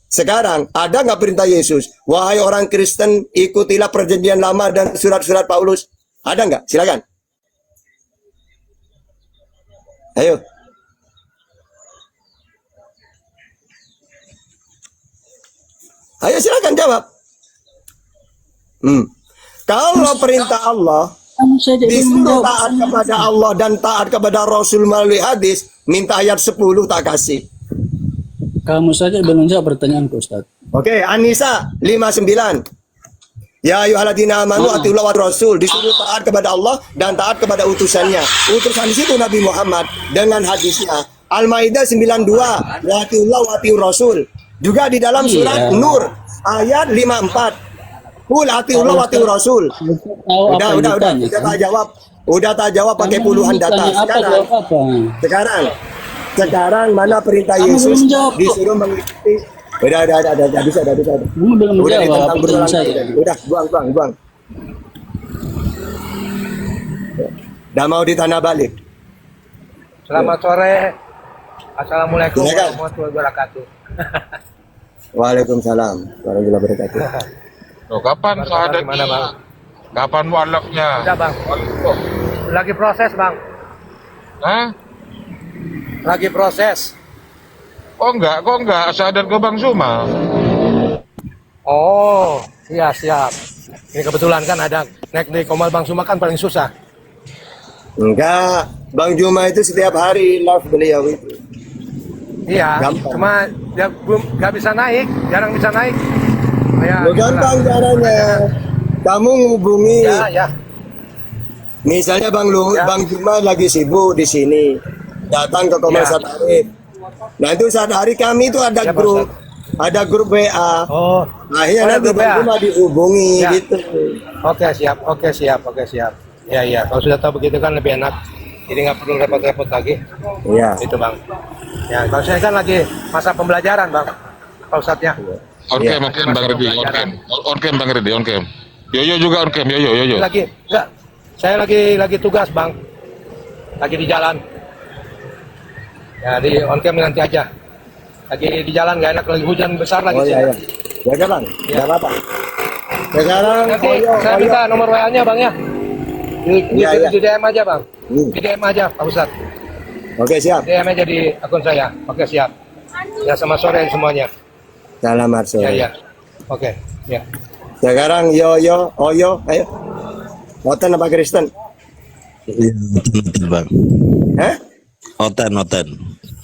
Sekarang ada nggak perintah Yesus? Wahai orang Kristen, ikutilah perjanjian lama dan surat-surat Paulus. Ada nggak? Silakan. Ayo. Ayo silakan jawab. Kalau perintah Allah Kamu saja belum disuruh menjawab. taat kepada Allah dan taat kepada Rasul melalui hadis, minta ayat 10 tak kasih. Kamu saja belum jawab pertanyaanku, Ustaz. Oke, An-Nisa 59. Ya ayyuhalladzina amanu atiullah wa rasul, disuruh taat kepada Allah dan taat kepada utusannya. Utusan di situ Nabi Muhammad dengan hadisnya. Al-Maidah 92, wa atiullah wa atiur rasul. Juga di dalam surat Iya. Nur ayat 54. Qul atiullah wa atiur rasul. Tahu Udah apa yang ditanya, tak kan? jawab. Udah tak jawab pakai Kamu puluhan data. ditanya apa, jawab apa? Sekarang mana perintah Kamu Yesus belum jawab, kok. disuruh mengikuti. Udah bisa. Kamu belum Udah menjawab ditentang apa berulang pertanyaan saya. kali. Udah, buang. Udah mau ditanah balik. Selamat sore. Assalamualaikum Silakan. warahmatullahi wabarakatuh. Waalaikumsalam warahmatullahi wabarakatuh. Loh, kapan syahadatnya? Gimana, Bang? Kapan mualafnya? Udah, Bang. Lagi proses, Bang. Hah? Lagi proses. Kok enggak syahadat ke Bang Zuma? Oh, iya siap. Ini kebetulan kan ada naik di Komal Bang Suma kan paling susah. Enggak, Bang Juma itu setiap hari live beliau itu. Iya, Gampang. cuma dia belum nggak bisa naik, jarang bisa naik. Ya, Lo gampang caranya. Kamu ngubungi, Ya. misalnya Ya. Bang Juma lagi sibuk di sini, datang ke Komal Ya. Satarif. Nah itu saat hari kami itu ada Ya, Pak grup, ada grup WA. Oh, Akhirnya ada nanti grup Bang WA. Juma dihubungi Ya. gitu. oke siap. Ya. Kalau sudah tahu begitu kan lebih enak. Jadi nggak perlu repot-repot lagi. Iya. Itu Bang. Ya, kalau saya kan lagi masa pembelajaran Bang. Pak Ustadznya. On Iya. cam Bang Redi, on cam Bang Redi, on cam. Yoyo juga on cam, Yoyo. Lagi enggak. Saya lagi tugas Bang. Lagi di jalan. Ya di on cam nanti aja. Lagi di jalan nggak enak lagi hujan besar lagi. Oh iya. Ya Bang, nggak apa-apa. Sekarang Nanti saya minta nomor WA-nya Bang ya. Iya. Di DM aja Bang. Hmm. Di DM aja Pak Ustadz. Oke siap. DM aja di akun saya. Oke siap. Ya sama sore semuanya. Salam Marso. Ya. Oke. Ya. Sekarang Yoyo, Oyo, ayo. Oten apa Kristen? Iya, oten, Bang. Hah? Oten.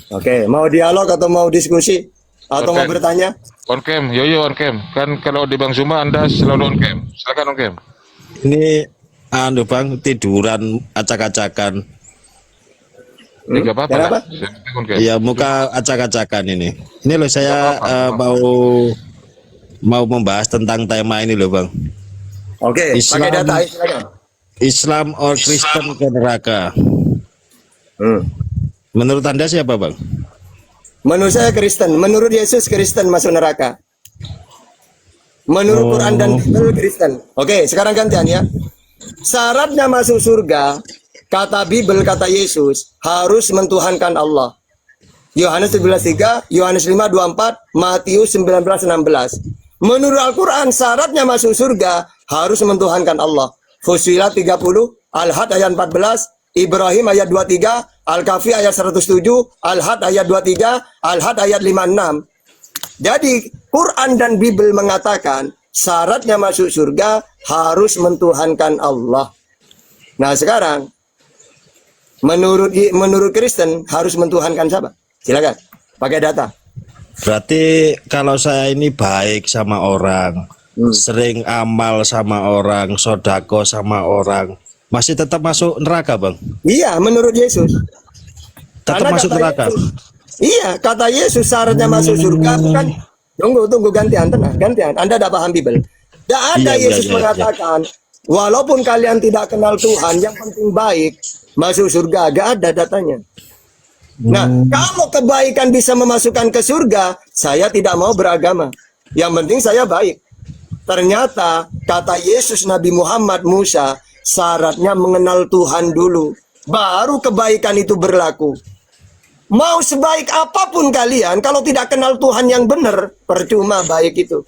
Oke, mau dialog atau mau diskusi? Atau mau Oten. bertanya? On cam, Yoyo on cam. Kan kalau di Bang Zuma Anda selalu on cam. Silakan on cam. Ini Bang, tiduran acak-acakan. Enggak apa-apa. Kenapa? lah. On cam. Ya, muka acak-acakan ini. Ini loh saya mau membahas tentang tema ini loh, Bang. Oke, Islam. pakai data ayo, silakan. Islam or Kristen ke neraka. Menurut Anda siapa, Bang? Menurut saya Kristen, menurut Yesus Kristen masuk neraka. Menurut Quran dan Bible Kristen. Oke, sekarang gantian ya. Syaratnya masuk surga, kata Bible, kata Yesus, harus mentuhankan Allah. Yohanes 11:3, Yohanes 5:24, Matius 19:16. Menurut Al-Quran, syaratnya masuk surga harus mentuhankan Allah. Fusilat 30, Al-Had ayat 14, Ibrahim ayat 23, Al-Kahfi ayat 107, Al-Had ayat 23, Al-Had ayat 56. Jadi Quran dan Bible mengatakan syaratnya masuk surga harus mentuhankan Allah. Nah sekarang menurut Kristen harus mentuhankan siapa? Silakan pakai data. Berarti kalau saya ini baik sama orang, sering amal sama orang, sodako sama orang, masih tetap masuk neraka, Bang? Iya menurut Yesus. Tetap Karena masuk kata neraka? Yesus, iya kata Yesus syaratnya masuk surga bukan. Tunggu gantian tenang gantian. Anda tidak paham Bible. Tidak ada Iya, Yesus iya. mengatakan walaupun kalian tidak kenal Tuhan, yang penting baik masuk surga. Gak ada datanya. Nah, kalau kebaikan bisa memasukkan ke surga, saya tidak mau beragama. Yang penting saya baik. Ternyata kata Yesus Nabi Muhammad Musa, syaratnya mengenal Tuhan dulu. baru kebaikan itu berlaku. Mau sebaik apapun kalian, kalau tidak kenal Tuhan yang benar, percuma baik itu.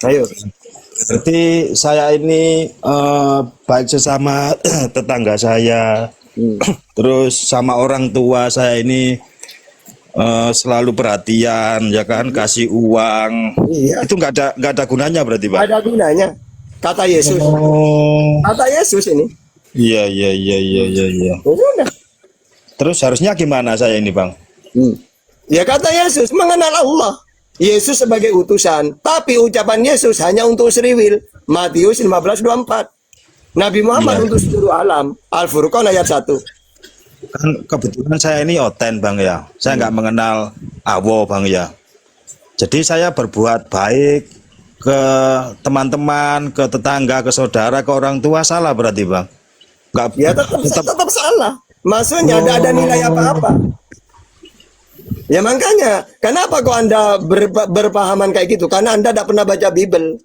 Ayo. Berarti saya ini baik sesama tetangga saya, terus sama orang tua saya ini selalu perhatian, ya kan, kasih uang. Iya. Itu nggak ada gunanya berarti, Pak? Ada gunanya. Kata Yesus. Oh, Kata Yesus ini. iya. Udah. Terus harusnya gimana saya ini, Bang? Ya kata Yesus, mengenal Allah. Yesus sebagai utusan, tapi ucapan Yesus hanya untuk Sriwil. Matius 15:24. Nabi Muhammad untuk seluruh alam. Al-Furqan ayat 1. Kan kebetulan saya ini oten, Bang, ya. Saya nggak mengenal Allah, Bang, ya. Jadi saya berbuat baik ke teman-teman, ke tetangga, ke saudara, ke orang tua, salah berarti, Bang? Nggak, Ya tetap salah. Maksudnya tidak ada nilai apa-apa. Ya makanya, kenapa kok Anda berpahaman kayak gitu? Karena Anda tidak pernah baca Bible.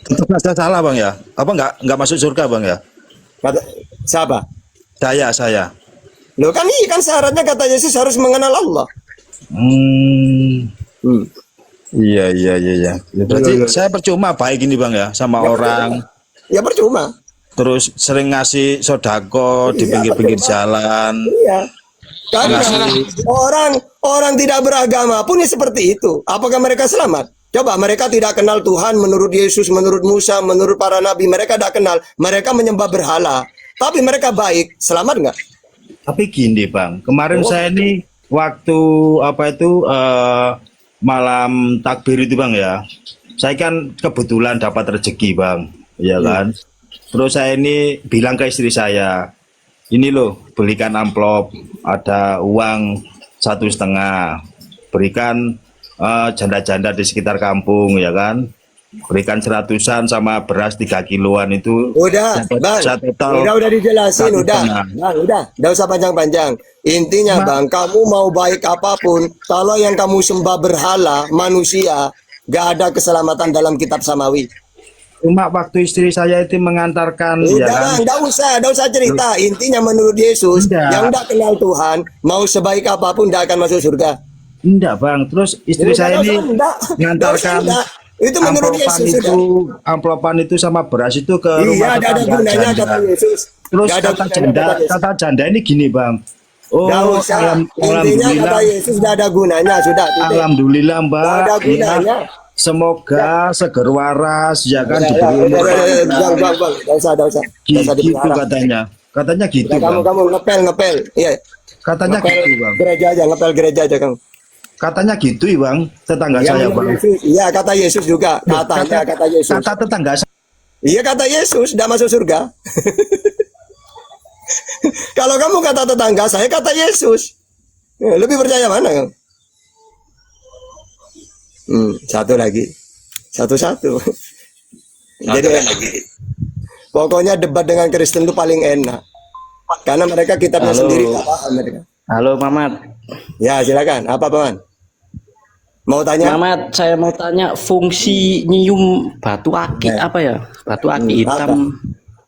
Tetap saja salah, Bang, ya. Apa nggak masuk surga, Bang, ya? Kata siapa? Saya. Loh kan ini kan syaratnya kata Yesus harus mengenal Allah. Iya. Berarti saya percuma baik ini, Bang, ya, sama orang. Ya percuma. Terus sering ngasih sodako di pinggir-pinggir jalan. Iya. Karena orang tidak beragama pun ya seperti itu. Apakah mereka selamat? Coba mereka tidak kenal Tuhan menurut Yesus, menurut Musa, menurut para nabi. Mereka tidak kenal. Mereka menyembah berhala. Tapi mereka baik. Selamat nggak? Tapi gini, Bang, kemarin saya ini waktu malam takbir itu, Bang, ya. Saya kan kebetulan dapat rezeki, Bang, ya kan. Terus saya ini bilang ke istri saya, ini loh, belikan amplop, ada uang 1,5, berikan janda-janda di sekitar kampung, ya kan. Berikan 100-an sama beras 3 kiloan itu. Udah, Bang. Udah dijelasin, udah. Bang, udah usah panjang-panjang. Intinya, Bang, kamu mau baik apapun, kalau yang kamu sembah berhala, manusia, gak ada keselamatan dalam kitab samawi. Cuma waktu istri saya itu mengantarkan, ya kan. Udah, enggak usah cerita. Intinya menurut Yesus, yang enggak kenal Tuhan, mau sebaik apapun enggak akan masuk surga. Enggak, Bang. Terus istri saya ini mengantarkan itu menurut Yesus sudah. Amplopan itu sama beras itu ke rumah ada gunanya kata Yesus. Terus kata janda ini gini, Bang. Oh, intinya kata Yesus enggak ada gunanya sudah. Alhamdulillah, Mbak. Enggak ada gunanya. Semoga seger waras, ya kan, diberi umur. Enggak usah. Gitu katanya gitu, Bang. Kamu ngepel. Iya. Katanya gitu, Bang. Ngepel gereja aja kamu. Katanya gitu, Bang, tetangga saya, Bang. Iya, kata Yesus juga. Kata Yesus. Kata tetangga saya. Iya, kata Yesus, tidak masuk surga. Kalau kamu kata tetangga saya, kata Yesus. Lebih percaya mana kamu? Satu lagi. Satu-satu. Jadi pokoknya debat dengan Kristen itu paling enak. Karena mereka kitabnya sendiri nggak paham mereka. Halo Mamat. Ya silakan. Apa Paman? Mau tanya? Mamat, saya mau tanya fungsi nyium batu akik apa ya? Batu akik hitam.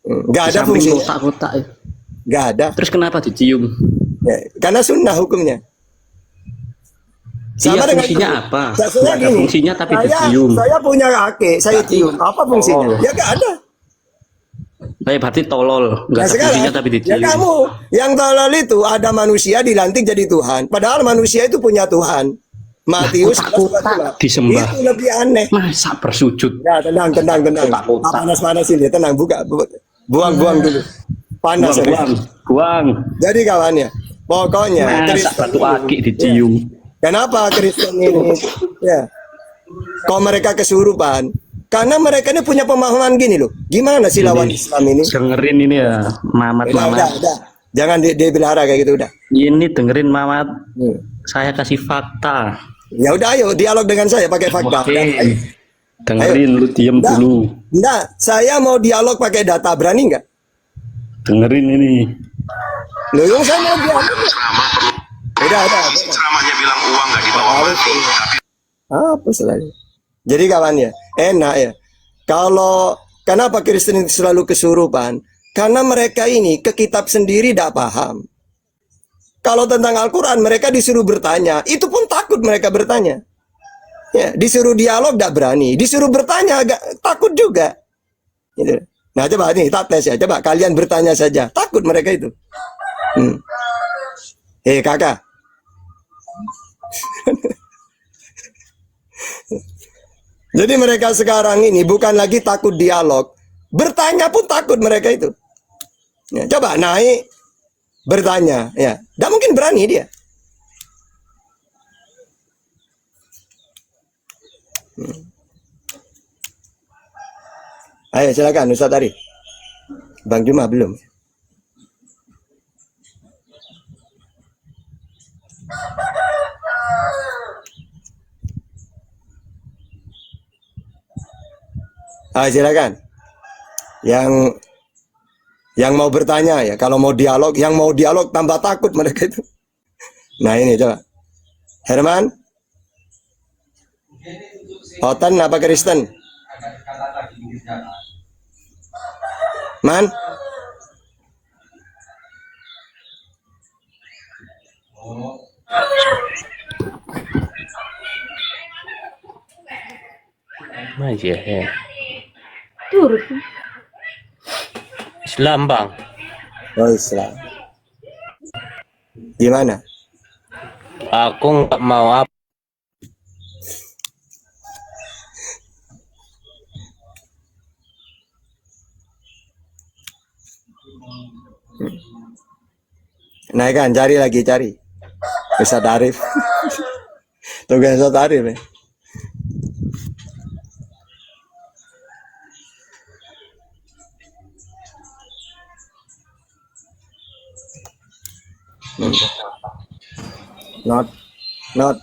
Nggak ada fungsinya. Kotak-kotak. Nggak ada. Terus kenapa dicium? Ya, karena sunnah hukumnya. Iya, fungsinya apa? Saya ada fungsinya tapi dicium. Saya punya akik, saya cium. Apa fungsinya? Ya nggak ada. Saya berarti tolol, nggak ada fungsinya tapi dicium. Ya kamu, yang tolol itu ada manusia dilantik jadi Tuhan. Padahal manusia itu punya Tuhan. Matius kotak disembah. Itu lebih aneh. Masa bersujud? Ya tenang. Panas ini, tenang. Buang dulu. Panas. Buang. Jadi kawannya, pokoknya. Masa batu akik dicium? Kenapa Kristen ini? Ya. Kok mereka kesurupan? Karena mereka ini punya pemahaman gini loh. Gimana sih lawan Islam ini? Dengerin ini ya, Mamat. Udah. Jangan dipelihara kayak gitu udah. Ini dengerin Mamat. Saya kasih fakta. Ya udah ayo dialog dengan saya pakai fakta. Oke. Dengerin, lu diem dulu. Enggak, saya mau dialog pakai data, berani nggak? Dengerin ini. Loh, yang saya mau dialog. Udah. Ceramahnya bilang uang nggak dibawa mati. Tapi Apa selalu? Jadi kawan ya, enak ya. Kenapa Kristen itu selalu kesurupan? Karena mereka ini ke kitab sendiri tidak paham. Kalau tentang Al-Quran mereka disuruh bertanya, itu pun takut mereka bertanya. Ya, disuruh dialog tidak berani, disuruh bertanya agak takut juga. Gitu. Nah coba nih kita tes ya, coba kalian bertanya saja, takut mereka itu. Kakak. Jadi mereka sekarang ini bukan lagi takut dialog, bertanya pun takut mereka itu. Ya, coba naik bertanya, ya, tidak mungkin berani dia. Ayo silakan Ustaz Arif. Bang Juma belum. Ayo silakan. Yang mau bertanya ya, kalau mau dialog, yang mau dialog tambah takut mereka itu. Nah ini coba. Herman. Otan apa Kristen? Man? Aja ya. Turut. Islam bang. Oh Islam. Gimana? Aku nggak mau apa. Nah kan, cari lagi, cari. Ustaz Arif. Tugas Ustaz Arif ya. Not.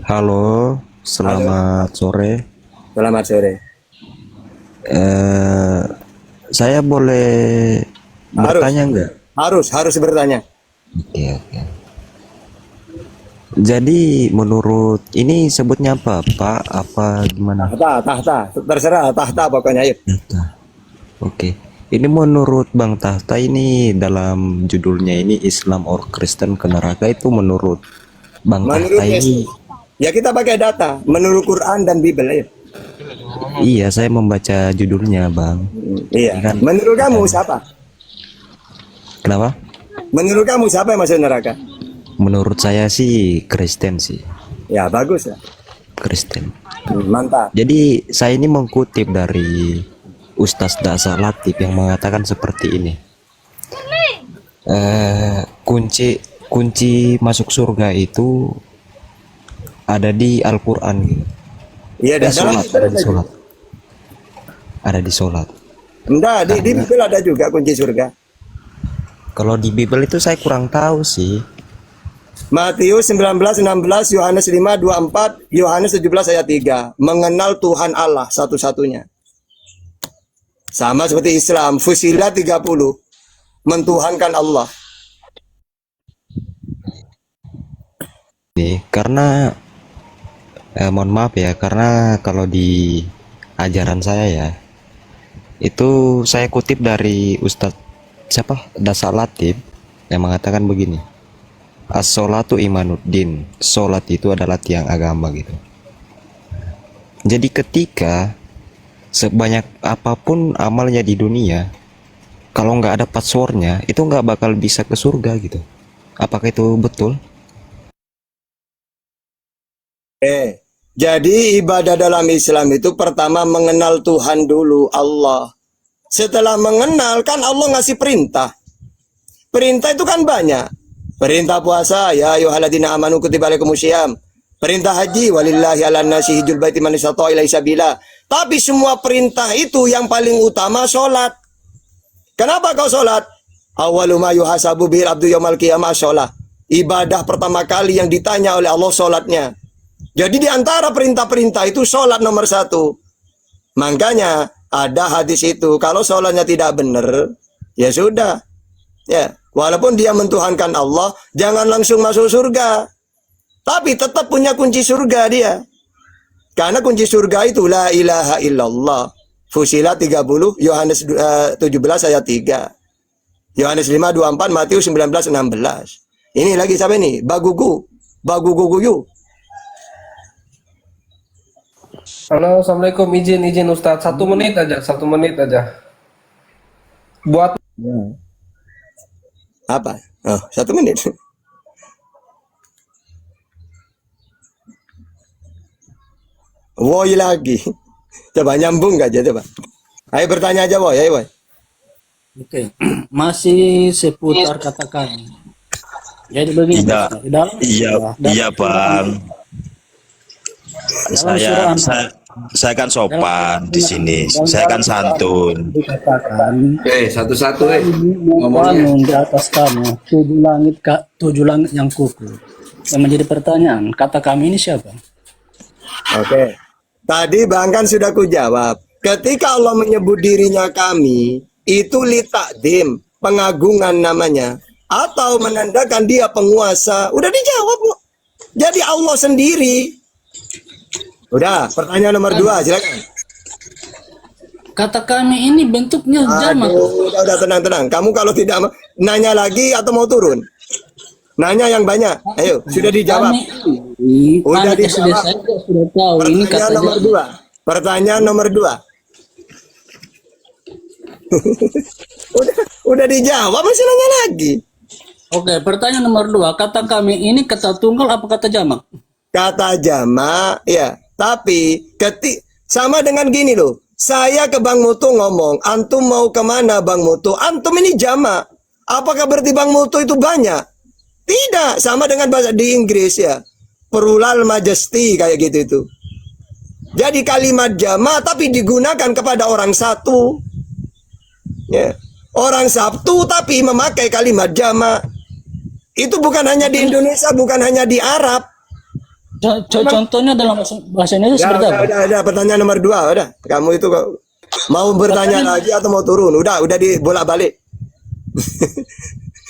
Halo, selamat sore. Selamat sore. Saya boleh bertanya enggak? Harus bertanya. Oke. Jadi menurut ini sebutnya apa, Pak? Apa gimana? Tahta. Terserah tahta pokoknya ayo. Tahta. Oke. Ini menurut Bang Tahta ini dalam judulnya ini Islam or Kristen ke neraka itu menurut Bang Tahta ini. Ya kita pakai data menurut Quran dan Bible ya. Iya, saya membaca judulnya, Bang. Iya. Kan, menurut kamu siapa? Kenapa? Menurut kamu siapa yang masuk neraka? Menurut saya sih Kristen sih. Ya bagus lah. Kristen. Mantap. Jadi saya ini mengutip dari Ustaz Dasa Latif yang mengatakan seperti ini. Kunci masuk surga itu ada di Al-Quran gitu. Iya, ada di sholat. Enggak, di Bible ada juga kunci surga. Kalau di Bible itu saya kurang tahu sih. Matius 19:16, Yohanes 5:24, Yohanes 17 ayat 3. Mengenal Tuhan Allah satu-satunya. Sama seperti Islam, Fusilat 30. Mentuhankan Allah. Nih, karena mohon maaf ya, karena kalau di ajaran saya ya, itu saya kutip dari Ustadz siapa? Dasa Latif yang mengatakan begini. As-sholatu imanuddin. Sholat itu adalah tiang agama gitu. Jadi ketika sebanyak apapun amalnya di dunia, kalau nggak ada passwordnya, itu nggak bakal bisa ke surga gitu. Apakah itu betul? Jadi ibadah dalam Islam itu pertama mengenal Tuhan dulu, Allah. Setelah mengenal kan Allah ngasih perintah. Perintah itu kan banyak. Perintah puasa, ya ayyuhalladzina amanu kutiba alaikumusiyam. Perintah haji, walillahi 'alan nasi hijjul baiti man istata'a ilaihi sabila. Tapi semua perintah itu yang paling utama sholat. Kenapa kau sholat? Awwalu ma yuhasabu bil abdu yaumal qiyamah sholat. Ibadah pertama kali yang ditanya oleh Allah sholatnya. Jadi di antara perintah-perintah itu sholat nomor 1. Makanya ada hadis itu, kalau sholatnya tidak benar, ya sudah. Ya, walaupun dia mentuhankan Allah, jangan langsung masuk surga. Tapi tetap punya kunci surga dia. Karena kunci surga itu la ilaha illallah. Fusilat 30, Yohanes 17 ayat 3. Yohanes 5, 24, Matius 19, 16. Ini lagi siapa ini? Baguguguyu. Halo, assalamualaikum. Izin Ustadz. 1 menit aja, 1 menit aja. Buat Apa? Oh, 1 menit. Woi lagi. Coba nyambung gak aja coba. Ayo bertanya aja Woi, ayo Woi. Oke, masih seputar katakan. Jadi begini, Iya, dalam iya Bang. Saya kan sopan di sini. Saya kan santun. dikatakan Satu-satu ngomongnya ngomongnya. di atas kamu 7 langit yang kuku. Yang menjadi pertanyaan, kata kami ini siapa? Oke. Tadi Bang kan sudah kujawab. Ketika Allah menyebut dirinya kami, itu litakdim, pengagungan namanya. Atau menandakan dia penguasa. Udah dijawab kok. Jadi Allah sendiri. Udah, pertanyaan nomor 2, silakan. Kata kami ini bentuknya jamak. Udah tenang. Kamu kalau tidak nanya lagi atau mau turun? Nanya yang banyak. Ayo, sudah dijawab. Udah dijawab. Sudah tahu ini Pertanyaan kata nomor 2. Pertanyaan nomor 2. udah dijawab, masih nanya lagi. Oke, pertanyaan nomor 2. Kata kami ini kata tunggal apa kata jamak? Kata jamak, ya. Tapi sama dengan gini loh. Saya ke Bang Mutu ngomong, antum mau kemana Bang Mutu? Antum ini jamak. Apakah berarti Bang Mutu itu banyak? Tidak, sama dengan bahasa di Inggris ya. Plural majesty kayak gitu itu. Jadi kalimat jamak tapi digunakan kepada orang satu. Ya. Orang Sabtu tapi memakai kalimat jamak. Itu bukan hanya di Indonesia, bukan hanya di Arab. Contohnya dalam bahasa Indonesia seperti apa? Udah, pertanyaan nomor 2, udah. Kamu itu mau bertanya lagi atau mau turun? Udah dibolak-balik.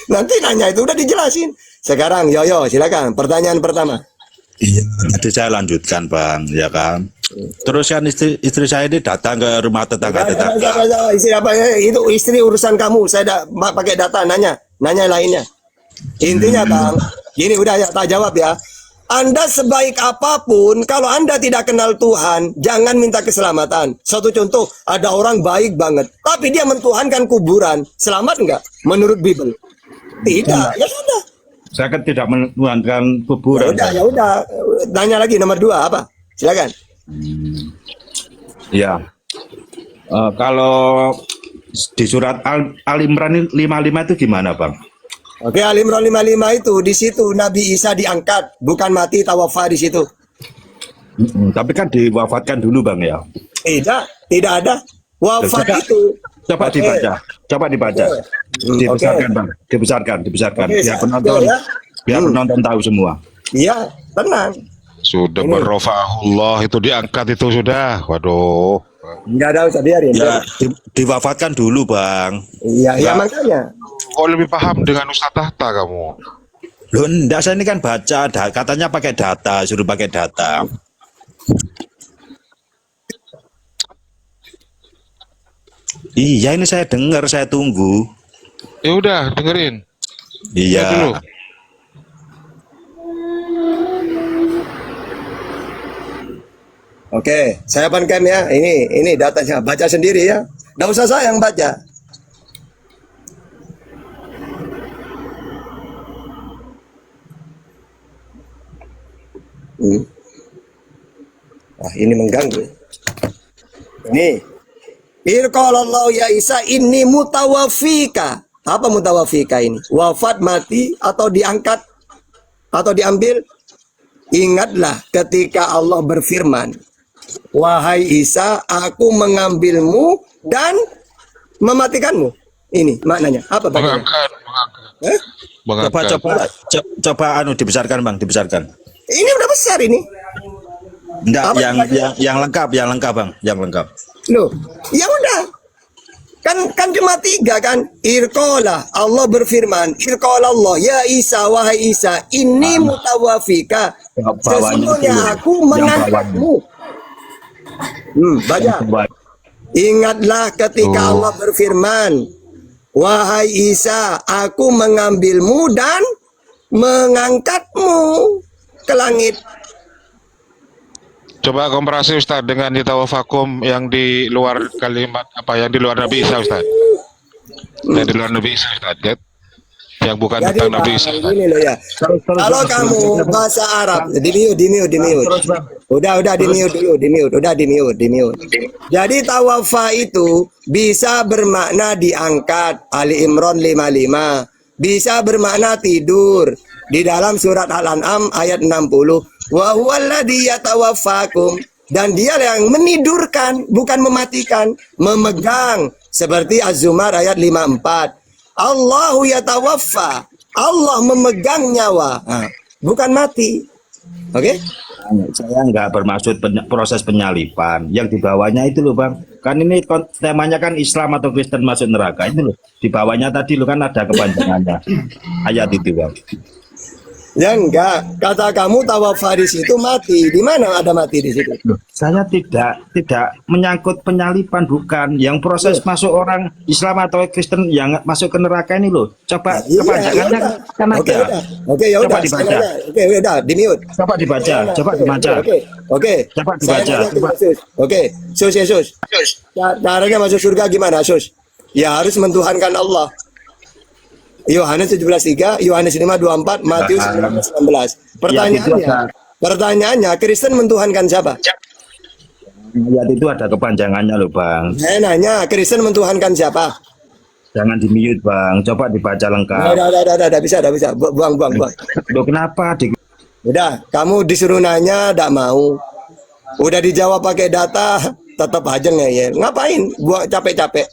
Nanti nanya itu udah dijelasin. Sekarang Yoyo, silakan. Pertanyaan pertama. Iya, nanti saya lanjutkan Bang, ya kan. Terus kan istri saya ini datang ke rumah tetangga-tetangga. Istri apa ya? Itu istri urusan kamu. Saya pakai data nanya lainnya. Intinya Bang, gini udah ya tak jawab ya. Anda sebaik apapun, kalau Anda tidak kenal Tuhan, jangan minta keselamatan. Satu contoh, ada orang baik banget, tapi dia mentuhankan kuburan. Selamat enggak? Menurut Bible? Tidak, ya sudah. Saya kan tidak menuhankan kuburan. Ya udah. Tanya lagi nomor 2 apa? Silakan. Ya. Kalau di surat Al-Imran 55 itu gimana Bang? Oke, Al-Imran 55 itu di situ Nabi Isa diangkat, bukan mati tawafa di situ. Tapi kan diwafatkan dulu Bang ya. Tidak ada. Wafat itu. Coba dibaca. Dibesarkan Bang, dibesarkan. Biar penonton, biar penonton tahu semua. Iya, tenang. Sudah berrofahullah itu diangkat itu sudah. Waduh. Enggak ada, usah biarin. Ya, diwafatkan dulu Bang. Iya, makanya. Kok lebih paham dengan Ustaz Tahta kamu? Loh, enggak, saya ini kan baca, katanya pakai data, suruh pakai data. Iya, ini saya dengar, saya tunggu. Ya udah, dengerin. Iya. Lihat dulu. Oke, saya pancam ya. Ini datanya, baca sendiri ya. Enggak usah saya yang baca. Ini mengganggu. Ini. Irqalallahu ya Isa inni mutawafika. Apa mutawafika ini? Wafat, mati, atau diangkat, atau diambil? Ingatlah ketika Allah berfirman, wahai Isa, aku mengambilmu dan mematikanmu. Ini maknanya. Apa maknanya? Mengangkat. Coba dibesarkan Bang, dibesarkan. Ini udah besar ini. Enggak, yang lengkap Bang, yang lengkap. Loh, ya udah. Kan cuma 3 kan. Irqala, Allah berfirman, Irqala Allah, ya Isa, wahai Isa, ini mutawafika. Sesungguhnya aku mengangkatmu. Baca. Ingatlah ketika Allah berfirman, wahai Isa, aku mengambilmu dan mengangkatmu ke langit. Coba komparasi Ustaz dengan yatawafakum yang di luar kalimat yang di luar Nabi Isa Ustaz. Yang di luar Nabi Isa Ustaz. Yang bukan Jadi, tentang Nabi Isa. Gini loh ya. Kalau kamu bahasa Arab, di mute. Udah di mute. Jadi tawafa itu bisa bermakna diangkat, Ali Imran 55. Bisa bermakna tidur. Di dalam surat Al-An'am ayat 60. Wa huwallazi yatawaffakum, dan dia yang menidurkan, bukan mematikan, memegang, seperti Az-Zumar ayat 54. Allahu yatawaffa, Allah memegang nyawa, bukan mati. Oke? Saya nggak bermaksud proses penyalipan. Yang dibawanya itu loh Bang. Kan ini temanya kan Islam atau Kristen masuk neraka itu loh. Di bawahnya tadi loh kan ada kepanjangannya. Ayat itu Bang. Ya enggak, kata kamu tawafa di situ mati. Di mana ada mati di situ? Saya tidak menyangkut penyalipan, bukan. Yang proses masuk orang Islam atau Kristen yang masuk ke neraka ini loh. Coba kepanjangannya kan ada. Oke, ya udah. Coba dibaca. Oke, udah, di mute. Coba dibaca. Coba dibaca. Oke. Coba dibaca. Oke, Sus. Caranya masuk surga gimana, Sus? Ya harus mentuhankan Allah. Yohanes 17:3, Yohanes 5:24, Matius 19:19. Pertanyaannya, Kristen mentuhankan siapa? Ayat itu ada kepanjangannya loh Bang. Saya nanya, Kristen mentuhankan siapa? Jangan di mute Bang, coba dibaca lengkap. Udah bisa. Buang. Loh kenapa? Udah, kamu disuruh nanya, tidak mau. Udah dijawab pakai data, tetap aja ngeyel. Ngapain? Buat capek-capek.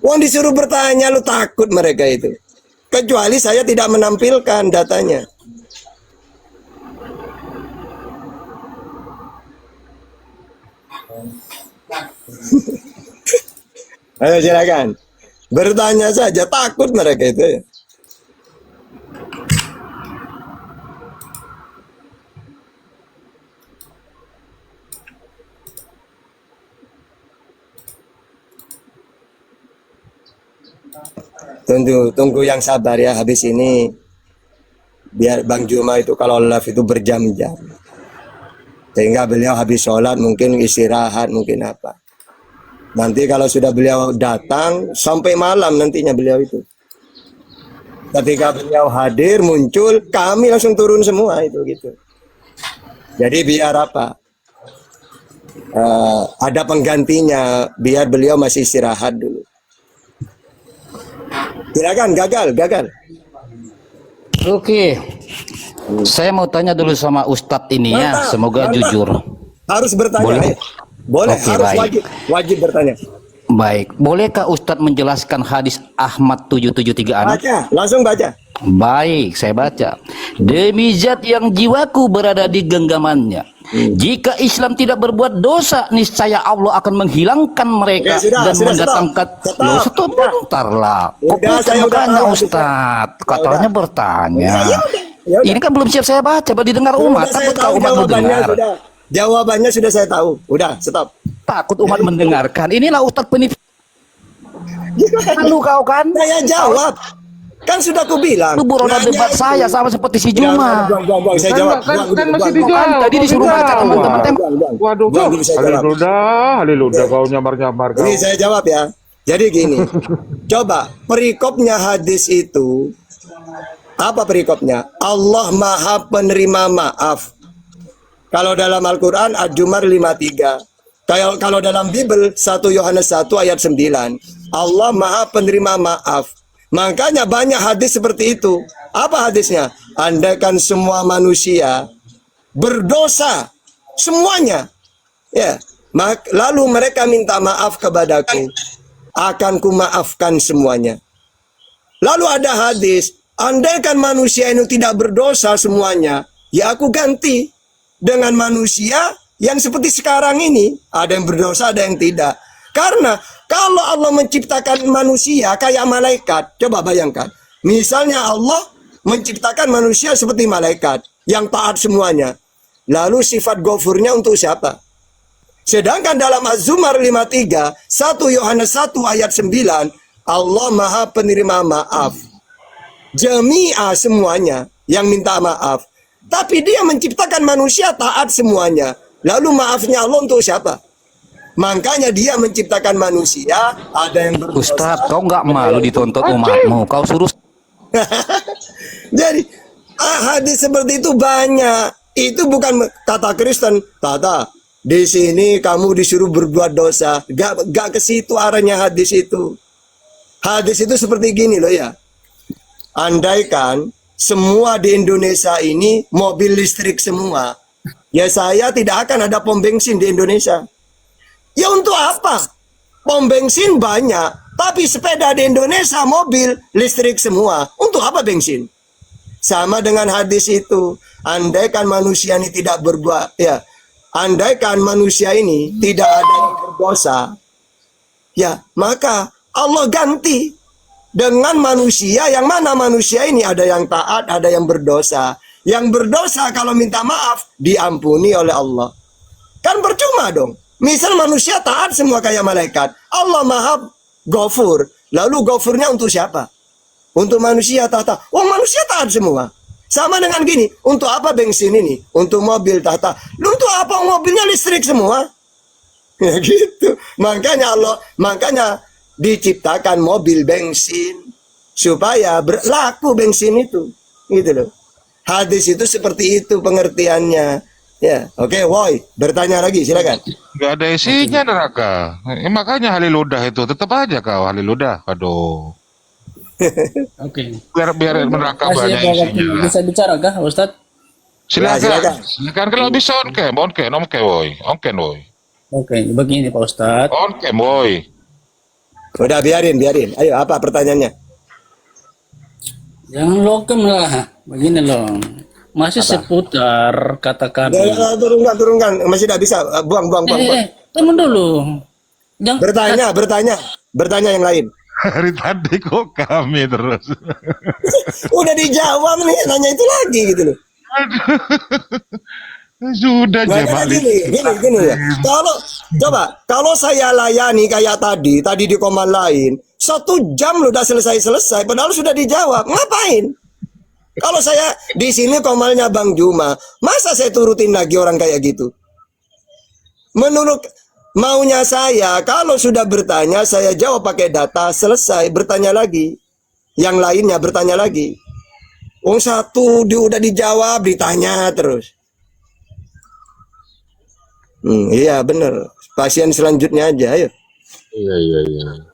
Wong disuruh bertanya, lu takut mereka itu. Kecuali saya tidak menampilkan datanya. Ayo silakan. Bertanya saja, takut mereka itu. Tunggu yang sabar ya, habis ini biar Bang Juma itu kalau live itu berjam-jam, sehingga beliau habis sholat mungkin istirahat, mungkin apa. Nanti kalau sudah beliau datang sampai malam nantinya beliau itu, ketika beliau hadir muncul, kami langsung turun semua itu gitu. Jadi biar apa, ada penggantinya, biar beliau masih istirahat dulu. Silakan, gagal. Oke. Saya mau tanya dulu sama Ustadz ini ya, semoga jujur. Harus bertanya. Boleh, Oke, harus baik. wajib bertanya. Baik, bolehkah Ustadz menjelaskan hadis Ahmad 773 Langsung baca. Baik, saya baca. Demi zat yang jiwaku berada di genggamannya. Jika Islam tidak berbuat dosa, niscaya Allah akan menghilangkan mereka dan mendatangkan. Loh, stop bentar lah. Kok bertanya Ustadz? Katanya bertanya. Ini kan belum siap saya baca, baru didengar umat. Takut kau umat mendengar. Jawabannya sudah saya tahu. Udah, stop. Takut umat mendengarkan. Inilah Ustadz penipu. Lalu kau kan? Saya jawab. Kan sudah aku bilang. Lu buronan debat saya sama seperti si Juma. Saya jawab. Kan masih dijawab. Tadi disuruh baca teman-teman. Waduh, haleluya kau nyamar-nyamar kau. Ini saya jawab ya. Jadi gini. Coba perikopnya hadis itu. Apa perikopnya? Allah Maha Penerima Maaf. Kalau dalam Al-Qur'an Az-Zumar 53. Kalau dalam Bible 1 Yohanes 1 ayat 9. Allah Maha Penerima Maaf. Makanya banyak hadis seperti itu. Apa hadisnya? Andaikan semua manusia berdosa semuanya, ya, lalu mereka minta maaf kepadaku, akan kumaafkan semuanya. Lalu ada hadis, andaikan manusia ini tidak berdosa semuanya, ya aku ganti dengan manusia yang seperti sekarang ini, ada yang berdosa, ada yang tidak. Karena kalau Allah menciptakan manusia kayak malaikat, coba bayangkan. Misalnya Allah menciptakan manusia seperti malaikat yang taat semuanya. Lalu sifat ghafurnya untuk siapa? Sedangkan dalam Az-Zumar 53, 1 Yohanes 1 ayat 9, Allah Maha Penerima Maaf. Jami'a semuanya yang minta maaf. Tapi dia menciptakan manusia taat semuanya. Lalu maafnya Allah untuk siapa? Makanya dia menciptakan manusia, ada yang berdosa. Ustadz, kau nggak malu dituntut umatmu? Kau suruh. Jadi hadis seperti itu banyak. Itu bukan kata Kristen, Tata. Di sini kamu disuruh berbuat dosa. Gak ke situ arahnya hadis itu. Hadis itu seperti gini loh ya. Andaikan semua di Indonesia ini mobil listrik semua, ya saya tidak akan ada pom bensin di Indonesia. Ya untuk apa? Pom bensin banyak, tapi sepeda di Indonesia mobil listrik semua. Untuk apa bensin? Sama dengan hadis itu. Andaikan manusia ini tidak berbuat, ya, andaikan manusia ini tidak ada yang berdosa, ya, maka Allah ganti dengan manusia yang mana manusia ini ada yang taat, ada yang berdosa. Yang berdosa kalau minta maaf diampuni oleh Allah. Kan percuma dong. Misal manusia taat semua kayak malaikat, Allah Maha Ghafur. Lalu ghafurnya untuk siapa? Untuk manusia tata. Oh, manusia taat semua. Sama dengan gini, untuk apa bensin ini? Untuk mobil tata. Untuk apa mobilnya listrik semua? Ya gitu. Makanya diciptakan mobil bensin supaya berlaku bensin itu. Gitu loh. Hadis itu seperti itu pengertiannya. Ya, oke, Woi, bertanya lagi, silakan. Gak ada isinya neraka. Makanya haliludah itu tetap aja kau haliludah. Aduh. Oke. Biar neraka Masih banyak ada waktu. isinya. Bisa bicara kah, Ustadz? Silakan kalau bisa on cam, woi. Oke, begini Pak Ustadz. On cam, woi. Udah biarin. Ayo, apa pertanyaannya? Jangan lokem lah. Begini loh. Masih seputar katakan. Turunkan. Masih tidak bisa. Buang. Temen dulu. Bertanya yang lain. Hari tadi kok kami terus. Udah dijawab nih, nanya itu lagi gitu loh. Sudah Makanya gini ya. Kalau saya layani kayak tadi di koman lain, 1 jam lu udah selesai, padahal sudah dijawab. Ngapain? Kalau saya di sini komalnya Bang Juma, masa saya turutin lagi orang kayak gitu? Menurut maunya saya, kalau sudah bertanya, saya jawab pakai data, selesai, bertanya lagi. Yang lainnya bertanya lagi. Satu udah dijawab, ditanya terus. Iya bener. Pasien selanjutnya aja, ayo. Iya.